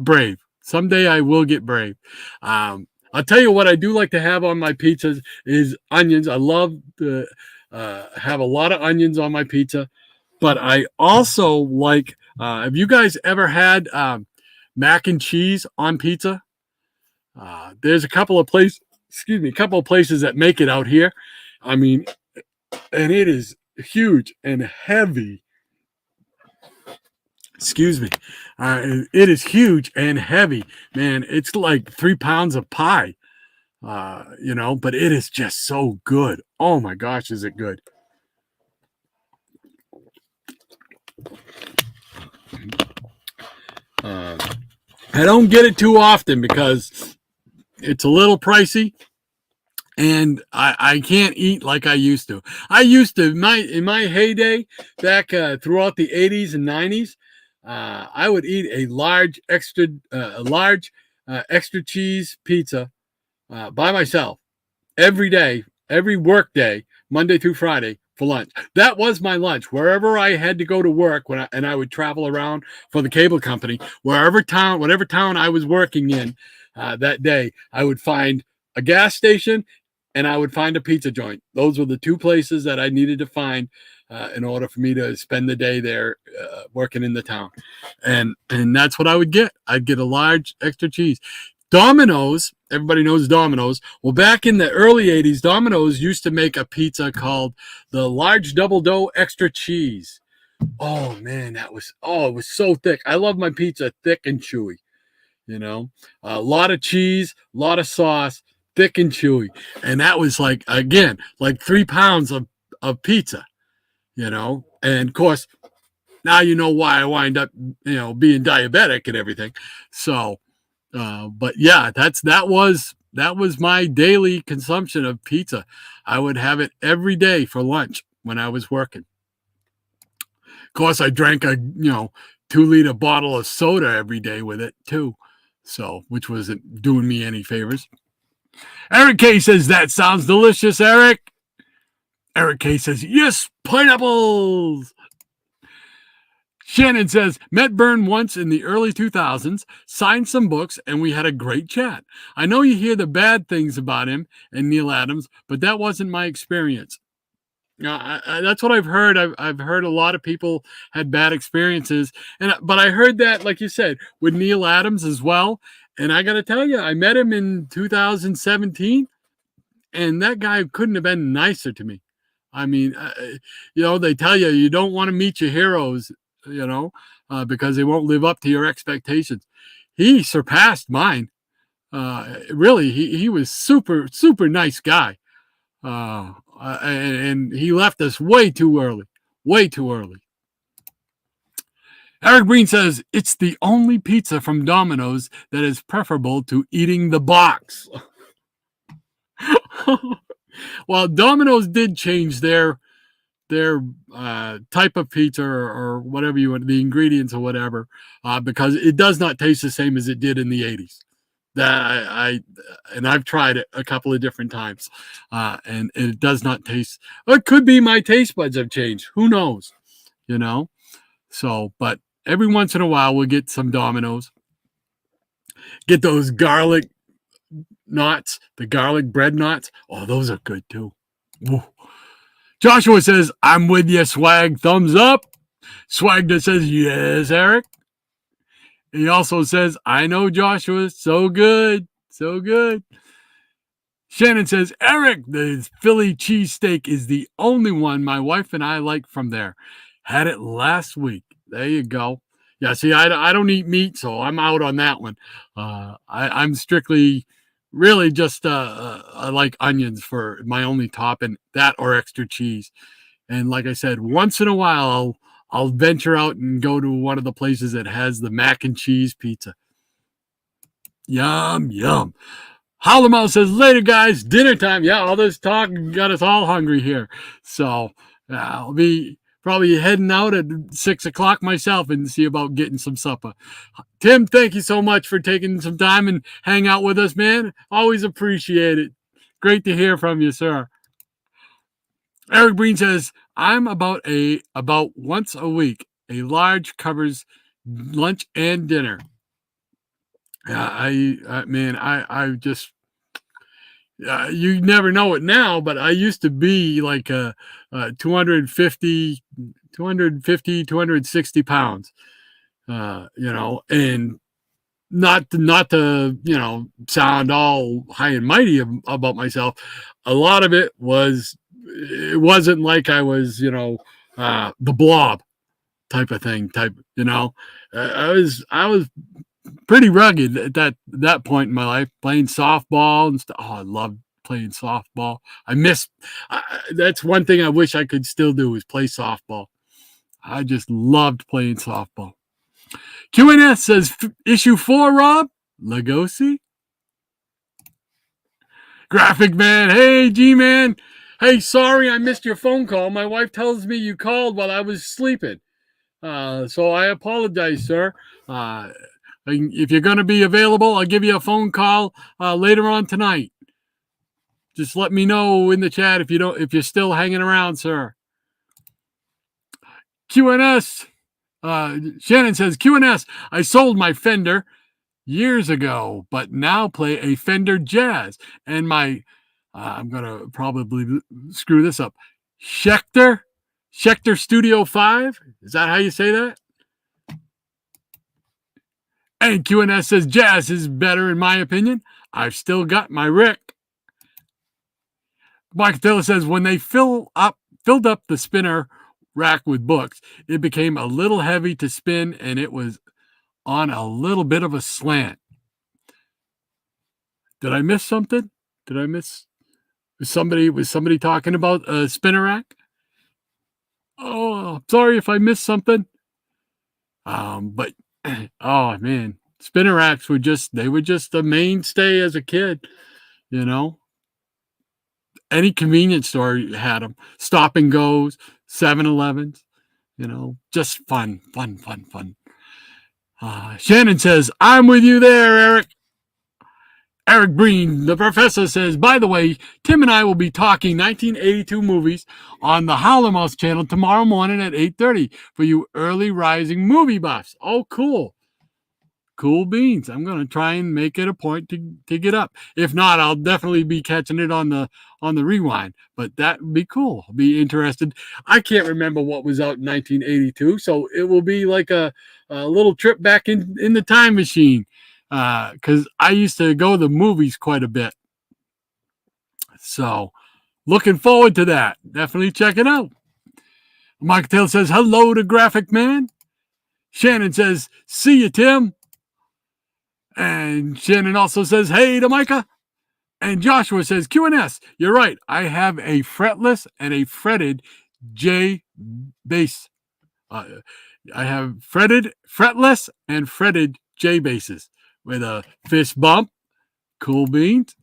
[SPEAKER 1] brave. Someday I will get brave. I'll tell you what I do like to have on my pizzas is onions. I love to have a lot of onions on my pizza, but I also like, have you guys ever had mac and cheese on pizza? There's a couple of places that make it out here. I mean, and it is huge and heavy. Excuse me. It is huge and heavy, man. It's like 3 pounds of pie, but it is just so good. Oh my gosh, is it good? I don't get it too often because it's a little pricey and I can't eat like I used to. I used to in my heyday back throughout the 80s and 90s. I would eat a large extra cheese pizza by myself every day, every work day, Monday through Friday for lunch. That was my lunch. Wherever I had to go to work and I would travel around for the cable company, whatever town I was working in that day, I would find a gas station and I would find a pizza joint. Those were the two places that I needed to find in order for me to spend the day there working in the town. And that's what I would get. I'd get a large extra cheese. Domino's, everybody knows Domino's. Well, back in the early 80s, Domino's used to make a pizza called the large double dough extra cheese. Oh man, it was so thick. I love my pizza thick and chewy, a lot of cheese, a lot of sauce, thick and chewy. And that was like 3 pounds of pizza, and of course, now you know why I wind up, being diabetic and everything. So, but yeah, that was my daily consumption of pizza. I would have it every day for lunch when I was working. Of course, I drank a 2-liter bottle of soda every day with it too, so which wasn't doing me any favors. Eric K says that sounds delicious. Eric K says yes, pineapples. Shannon says, met Byrne once in the early 2000s, signed some books, and we had a great chat. I know you hear the bad things about him and Neil Adams, but that wasn't my experience. That's what I've heard. I've heard a lot of people had bad experiences, but I heard that, like you said, with Neil Adams as well. And I got to tell you, I met him in 2017, and that guy couldn't have been nicer to me. I mean, they tell you don't want to meet your heroes, because they won't live up to your expectations. He surpassed mine. Really, he was super, super nice guy. And he left us way too early. Eric Breen says, it's the only pizza from Domino's that is preferable to eating the box. Well, Domino's did change their type of pizza or whatever you want, the ingredients or whatever, because it does not taste the same as it did in the 80s. That I've tried it a couple of different times, and it does not taste. It could be my taste buds have changed. Who knows? So, but every once in a while we'll get some Domino's. Get those garlic knots, the garlic bread knots. Oh, those are good too. Woo. Joshua says, I'm with you, Swag. Thumbs up. Swag that says, yes, Eric. He also says, I know Joshua. So good. So good. Shannon says, Eric, the Philly cheesesteak is the only one my wife and I like from there. Had it last week. There you go. Yeah, see, I don't eat meat, so I'm out on that one. I'm strictly, really just I like onions for my only topping, that or extra cheese. And like I said, once in a while, I'll venture out and go to one of the places that has the mac and cheese pizza. Yum, yum. Howlemouse says, later, guys, dinner time. Yeah, all this talk got us all hungry here. So I'll be probably heading out at 6 o'clock myself and see about getting some supper. Tim, thank you so much for taking some time and hang out with us, man. Always appreciate it. Great to hear from you, sir. Eric Breen says, I'm about once a week. A large covers lunch and dinner. I just, you never know it now, but I used to be like 250, 260 pounds, and not to, sound all high and mighty about myself. A lot of it wasn't like I was, the blob type of thing, I was pretty rugged at that point in my life, playing softball and stuff. Oh, I loved playing softball. That's one thing I wish I could still do is play softball. I just loved playing softball. QNS says, issue 4, Rob Lugosi. Graphic Man. Hey, G-Man. Hey, sorry I missed your phone call. My wife tells me you called while I was sleeping. So I apologize, sir. If you're going to be available, I'll give you a phone call later on tonight. Just let me know in the chat if you're still hanging around, sir. QNS. Shannon says, QNS, I sold my Fender years ago, but now play a Fender Jazz. And my, I'm going to probably screw this up, Schecter Studio 5. Is that how you say that? And QNS says, Jazz is better in my opinion. I've still got my Rick. Mike Taylor says, when they filled up the spinner rack with books, it became a little heavy to spin and it was on a little bit of a slant. Did I miss something? Was somebody talking about a spinner rack? Oh, sorry if I missed something. But oh man, spinner racks were just a mainstay as a kid, you know. Any convenience store had them. Stop and Goes, 7-Elevens, you know, just fun. Shannon says, I'm with you there, Eric. Eric Breen, the professor, says, by the way, Tim and I will be talking 1982 movies on the Howler Mouse channel tomorrow morning at 8:30 for you early rising movie buffs. Oh, cool. Cool beans. I'm going to try and make it a point to get up. If not, I'll definitely be catching it on the rewind. But that would be cool. I'll be interested. I can't remember what was out in 1982, so it will be like a little trip back in the time machine. Because I used to go to the movies quite a bit. So, looking forward to that. Definitely check it out. Mike Taylor says, hello to Graphic Man. Shannon says, see you, Tim. And Shannon also says, hey to Micah. And Joshua says, QNS, you're right. I have a fretless and a fretted J bass. I have fretless and fretted J basses with a fist bump. Cool beans.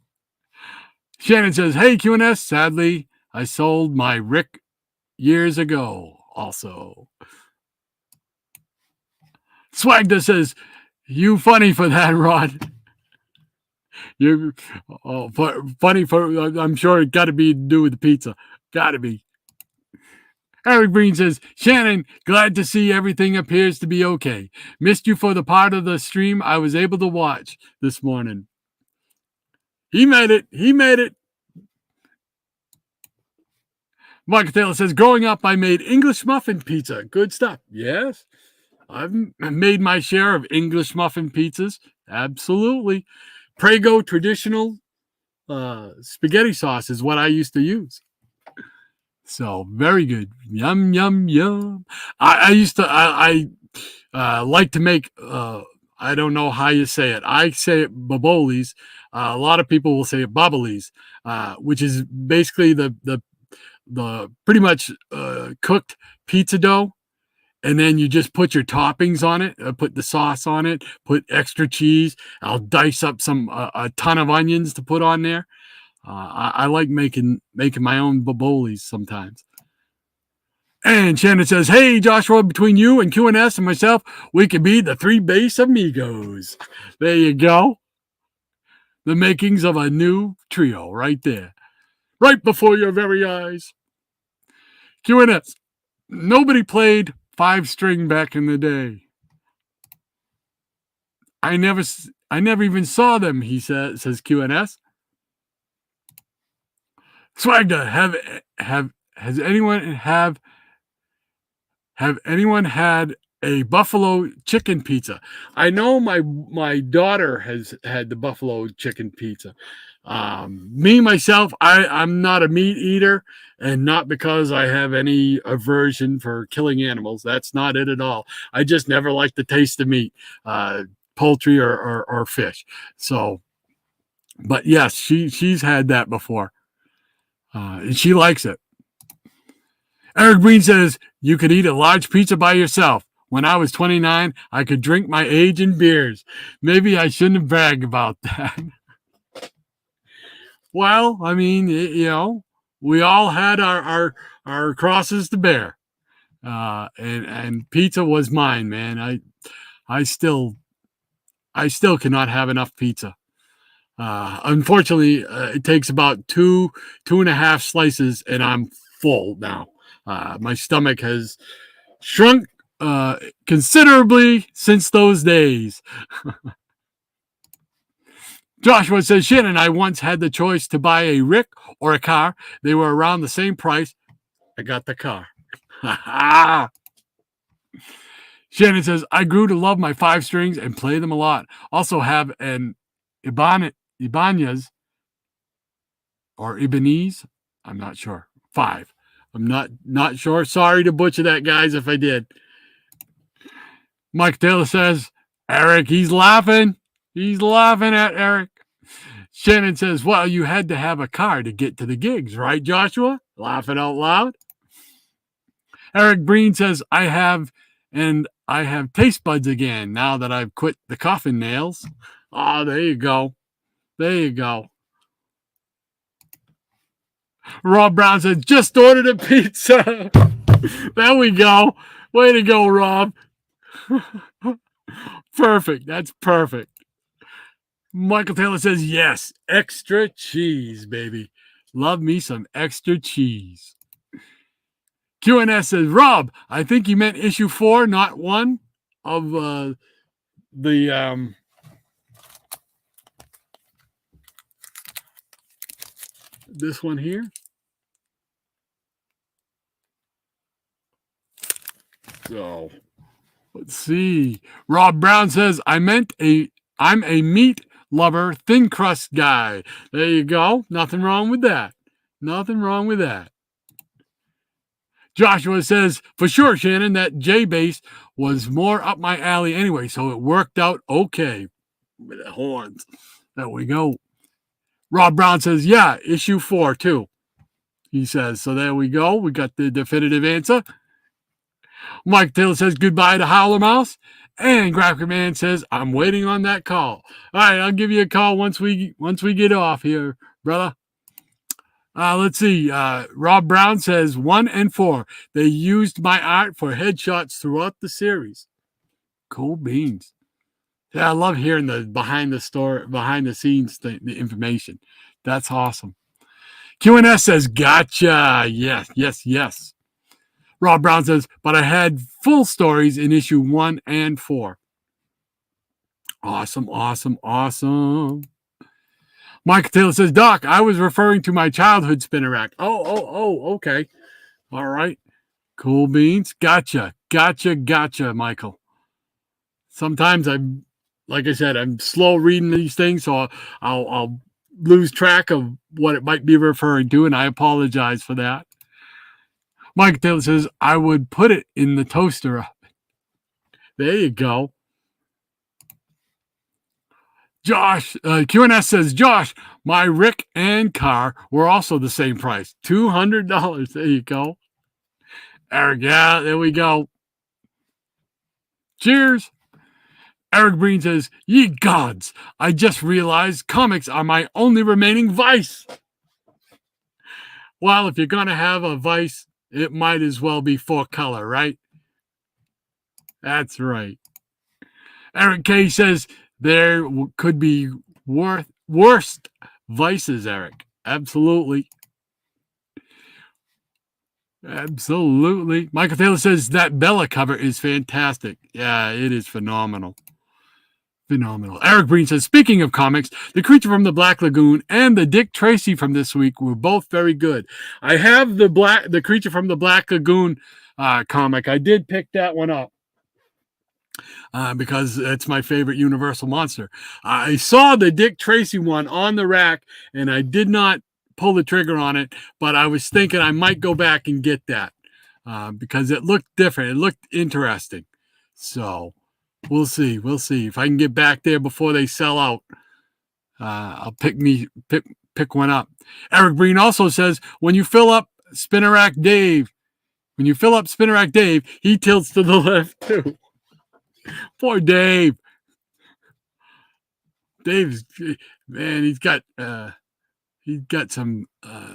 [SPEAKER 1] Shannon says, hey, QNS, sadly, I sold my Rick years ago also. Swagda says, you funny for that, Rod. You're funny for, I'm sure it got to be to do with the pizza. Got to be. Eric Breen says, Shannon, glad to see everything appears to be okay. Missed you for the part of the stream I was able to watch this morning. He made it. Michael Taylor says, growing up, I made English muffin pizza. Good stuff. Yes. I've made my share of English muffin pizzas. Absolutely. Prego traditional spaghetti sauce is what I used to use. So very good. Yum, yum, yum. I used to, I like to make, I don't know how you say it. I say it babolis. A lot of people will say it babalies, which is basically the pretty much cooked pizza dough. And then you just put your toppings on it, put the sauce on it, put extra cheese. I'll dice up a ton of onions to put on there. I like making my own babolis sometimes. And Shannon says, hey, Joshua, between you and QNS and myself, we could be the 3 bass amigos. There you go. The makings of a new trio right there. Right before your very eyes. QNS. Nobody played 5-string back in the day. I never even saw them, he says QNS. Swagda, has anyone had a buffalo chicken pizza? I know my daughter has had the buffalo chicken pizza. Me, myself, I'm not a meat eater, and not because I have any aversion for killing animals. That's not it at all. I just never like the taste of meat, poultry or fish. So, but yes, she's had that before. And she likes it. Eric Breen says, you could eat a large pizza by yourself. When I was 29, I could drink my age in beers. Maybe I shouldn't brag about that. Well, I mean, we all had our crosses to bear, and pizza was mine, man. I still I still cannot have enough pizza. Unfortunately, it takes about two and a half slices, and I'm full now. My stomach has shrunk considerably since those days. Joshua says, Shannon and I once had the choice to buy a Rick or a car. They were around the same price. I got the car. Shannon says, I grew to love my 5 strings and play them a lot. Also have an Ibanez or Ibanez. I'm not sure. 5. I'm not sure. Sorry to butcher that, guys, if I did. Mike Taylor says, Eric, he's laughing. He's laughing at Eric. Shannon says, well, you had to have a car to get to the gigs, right, Joshua? Laughing out loud. Eric Breen says, I have taste buds again now that I've quit the coffin nails. Oh, there you go. There you go. Rob Brown says, just ordered a pizza. There we go. Way to go, Rob. Perfect. That's perfect. Michael Taylor says, yes, extra cheese, baby. Love me some extra cheese. QNS says, Rob, I think you meant issue 4, not 1 of this one here. So let's see. Rob Brown says, I'm a meat lover, thin crust guy. There you go. Nothing wrong with that. Nothing wrong with that. Joshua says, for sure, Shannon, that J bass was more up my alley anyway, so it worked out okay with the horns. There we go. Rob Brown says, yeah, issue 4 too. He says, so there we go. We got the definitive answer. Mike Taylor says, goodbye to Howler Mouse. And Graphic Man says, I'm waiting on that call. All right, I'll give you a call once we get off here, brother. Let's see. Rob Brown says 1 and 4. They used my art for headshots throughout the series. Cool beans. Yeah, I love hearing the behind the scenes the information. That's awesome. QNS says, gotcha. Yes. Rob Brown says, but I had full stories in issue 1 and 4. Awesome. Mike Taylor says, Doc, I was referring to my childhood spinner rack. Oh, okay. All right. Cool beans. Gotcha, Michael. Sometimes like I said, I'm slow reading these things, so I'll lose track of what it might be referring to, and I apologize for that. Mike Taylor says, I would put it in the toaster oven. There you go. Josh, QNS says, Josh, my Rick and car were also the same price, $200. There you go. Eric, yeah, there we go. Cheers. Eric Breen says, ye gods, I just realized comics are my only remaining vice. Well, if you're going to have a vice, it might as well be 4-color, right? That's right. Eric K says, there could be worst vices, Eric. Absolutely. Michael Taylor says that Bella cover is fantastic. Yeah, it is phenomenal. Eric Breen says, speaking of comics, The Creature from the Black Lagoon and the Dick Tracy from this week were both very good. I have the Creature from the Black Lagoon comic. I did pick that one up. Because it's my favorite Universal monster. I saw the Dick Tracy one on the rack, and I did not pull the trigger on it, but I was thinking I might go back and get that because it looked different. It looked interesting. So we'll see. If I can get back there before they sell out, I'll pick one up. Eric Breen also says, when you fill up Spinner Rack Dave, he tilts to the left too. Poor Dave. Dave's, man, he's got He's got some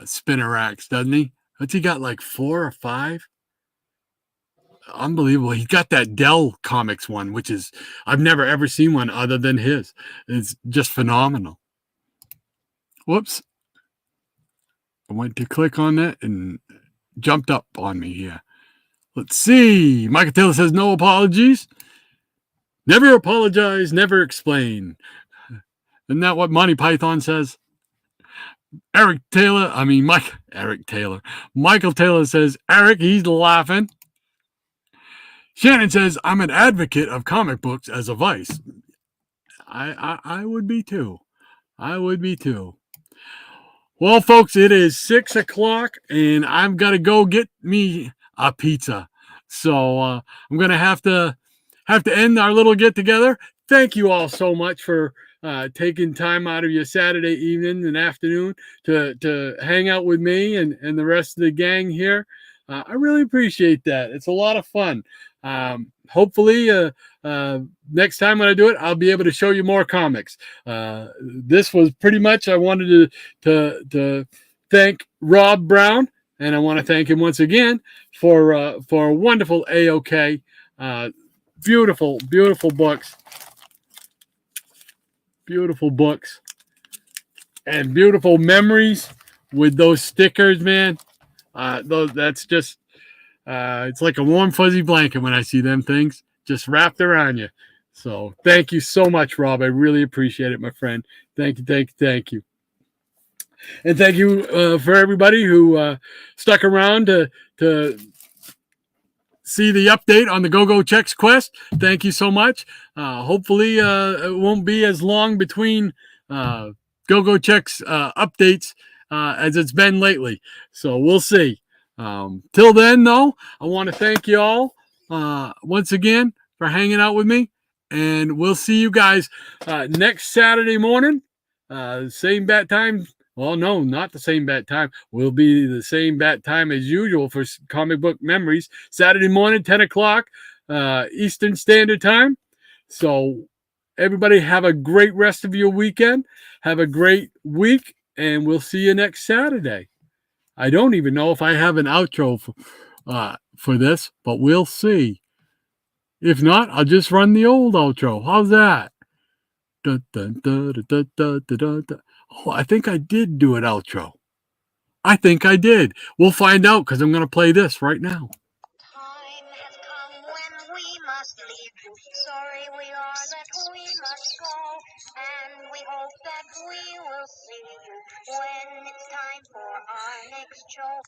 [SPEAKER 1] spinner racks, doesn't he? What's he got, like 4 or 5? Unbelievable. He's got that Dell Comics one, which is, I've never ever seen one other than his. It's just phenomenal. Whoops. I went to click on it and jumped up on me here. Let's see. Michael Taylor says no apologies. Never apologize, never explain. Isn't that what Monty Python says? Eric Taylor. Michael Taylor says, Eric, he's laughing. Shannon says, I'm an advocate of comic books as a vice. I would be too. I would be too. Well, folks, it is 6 o'clock, and I've got to go get me a pizza. So I'm going to have to end our little get together. Thank you all so much for taking time out of your Saturday evening and afternoon to hang out with me and the rest of the gang here. I really appreciate that. It's a lot of fun. Hopefully, next time when I do it, I'll be able to show you more comics. This was pretty much, I wanted to thank Rob Brown, and I want to thank him once again for wonderful AOK. Beautiful, beautiful books. Beautiful books. And beautiful memories with those stickers, man. That's just, it's like a warm, fuzzy blanket when I see them things just wrapped around you. So thank you so much, Rob. I really appreciate it, my friend. Thank you, thank you, thank you. And thank you for everybody who stuck around to see the update on the Go-Go Checks quest. Thank you so much. Hopefully it won't be as long between Go-Go Checks updates as it's been lately. So we'll see. Till then, though, I want to thank you all once again for hanging out with me. And we'll see you guys next Saturday morning. Same bat time. Well, no, not the same bat time. We'll be the same bat time as usual for Comic Book Memories. Saturday morning, 10 o'clock Eastern Standard Time. So everybody have a great rest of your weekend. Have a great week, and we'll see you next Saturday. I don't even know if I have an outro for this, but we'll see. If not, I'll just run the old outro. How's that? Dun, dun, dun, dun, dun, dun, dun, dun. Oh, I think I did do an outro. I think I did. We'll find out because I'm going to play this right now. Time has come when we must leave. Sorry we are that we must go. And we hope that we will see you when it's time for our next show.